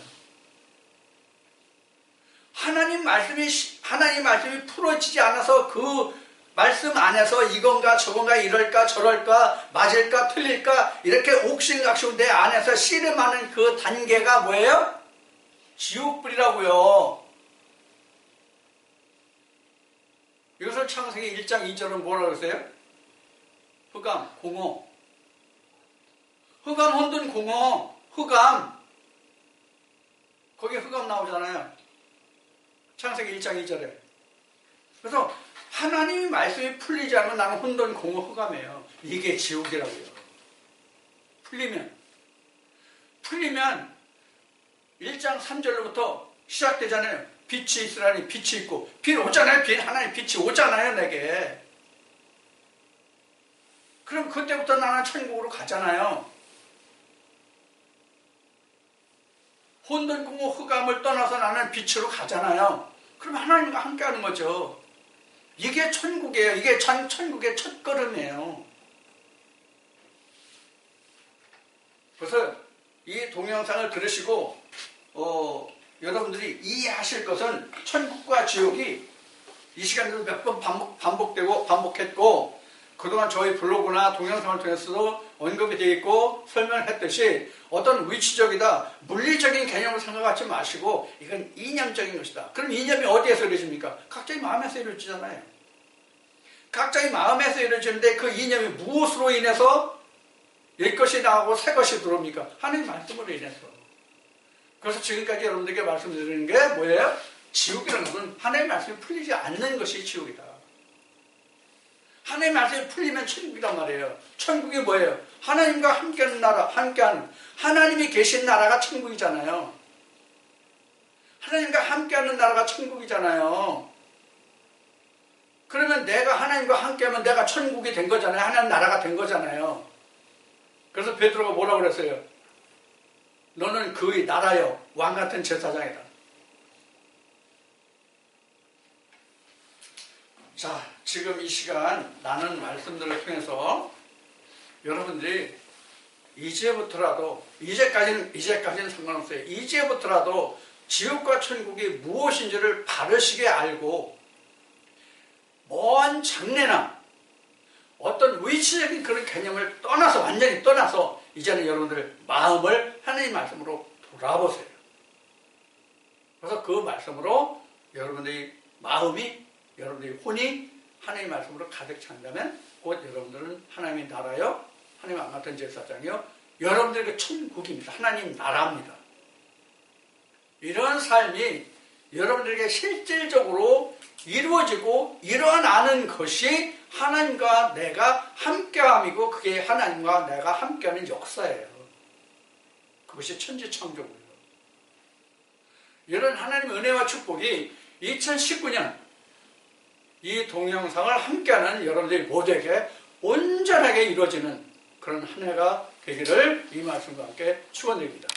하나님 말씀이 풀어지지 않아서 그 말씀 안에서 이건가 저건가 이럴까 저럴까 맞을까 틀릴까 이렇게 옥신각신 내 안에서 씨름하는 그 단계가 뭐예요? 지옥불이라고요. 이것을 창세기 1장 2절은 뭐라고 그러세요? 흑암, 공허. 흑암, 혼돈, 공허. 흑암. 거기에 흑암 나오잖아요. 창세기 1장 2절에. 그래서 하나님의 말씀이 풀리지 않으면 나는 혼돈, 공허, 흑암이에요. 이게 지옥이라고요. 풀리면 1장 3절로부터 시작되잖아요. 빛이 있으라니 빛이 있고 빛 오잖아요. 하나님 빛이 오잖아요. 내게. 그럼 그때부터 나는 천국으로 가잖아요. 혼돈, 공허, 흑암을 떠나서 나는 빛으로 가잖아요. 그럼 하나님과 함께하는 거죠. 이게 천국이에요. 이게 천국의 첫걸음이에요. 그래서 이 동영상을 들으시고 여러분들이 이해하실 것은 천국과 지옥이 이 시간에도 몇 번 반복했고 그동안 저희 블로그나 동영상을 통해서도 언급이 되어 있고 설명을 했듯이 어떤 위치적이다 물리적인 개념을 생각하지 마시고 이건 이념적인 것이다. 그럼 이념이 어디에서 이루어집니까? 각자의 마음에서 이루어지잖아요. 각자의 마음에서 이루어지는데 그 이념이 무엇으로 인해서 옛것이 나오고 새것이 들어옵니까? 하나님의 말씀으로 인해서. 그래서 지금까지 여러분들에게 말씀드리는 게 뭐예요? 지옥이라는 것은 하나님의 말씀이 풀리지 않는 것이 지옥이다. 하나님의 말씀이 풀리면 천국이란 말이에요. 천국이 뭐예요? 하나님과 함께하는 나라, 함께하는 하나님이 계신 나라가 천국이잖아요. 하나님과 함께하는 나라가 천국이잖아요. 그러면 내가 하나님과 함께하면 내가 천국이 된 거잖아요. 하나님 나라가 된 거잖아요. 그래서 베드로가 뭐라고 그랬어요? 너는 그의 나라여 왕같은 제사장이다. 자, 지금 이 시간 나눈 말씀들을 통해서 여러분들이 이제부터라도 이제까지는 상관없어요. 이제부터라도 지옥과 천국이 무엇인지를 바르시게 알고 먼 장래나 어떤 위치적인 그런 개념을 떠나서 완전히 떠나서 이제는 여러분들 마음을 하나님 말씀으로 돌아보세요. 그래서 그 말씀으로 여러분들의 마음이 여러분들의 혼이 하나님 말씀으로 가득 찬다면 곧 여러분들은 하나님의 나라요 하나님 왕같은 제사장이요 여러분들에게 천국입니다. 하나님 나라입니다. 이런 삶이 여러분들에게 실질적으로 이루어지고 일어나는 것이 하나님과 내가 함께함이고 그게 하나님과 내가 함께하는 역사예요. 그것이 천지창조고요. 이런 하나님의 은혜와 축복이 2019년 이 동영상을 함께하는 여러분들이 모두에게 온전하게 이루어지는 그런 한 해가 되기를 이 말씀과 함께 축원드립니다.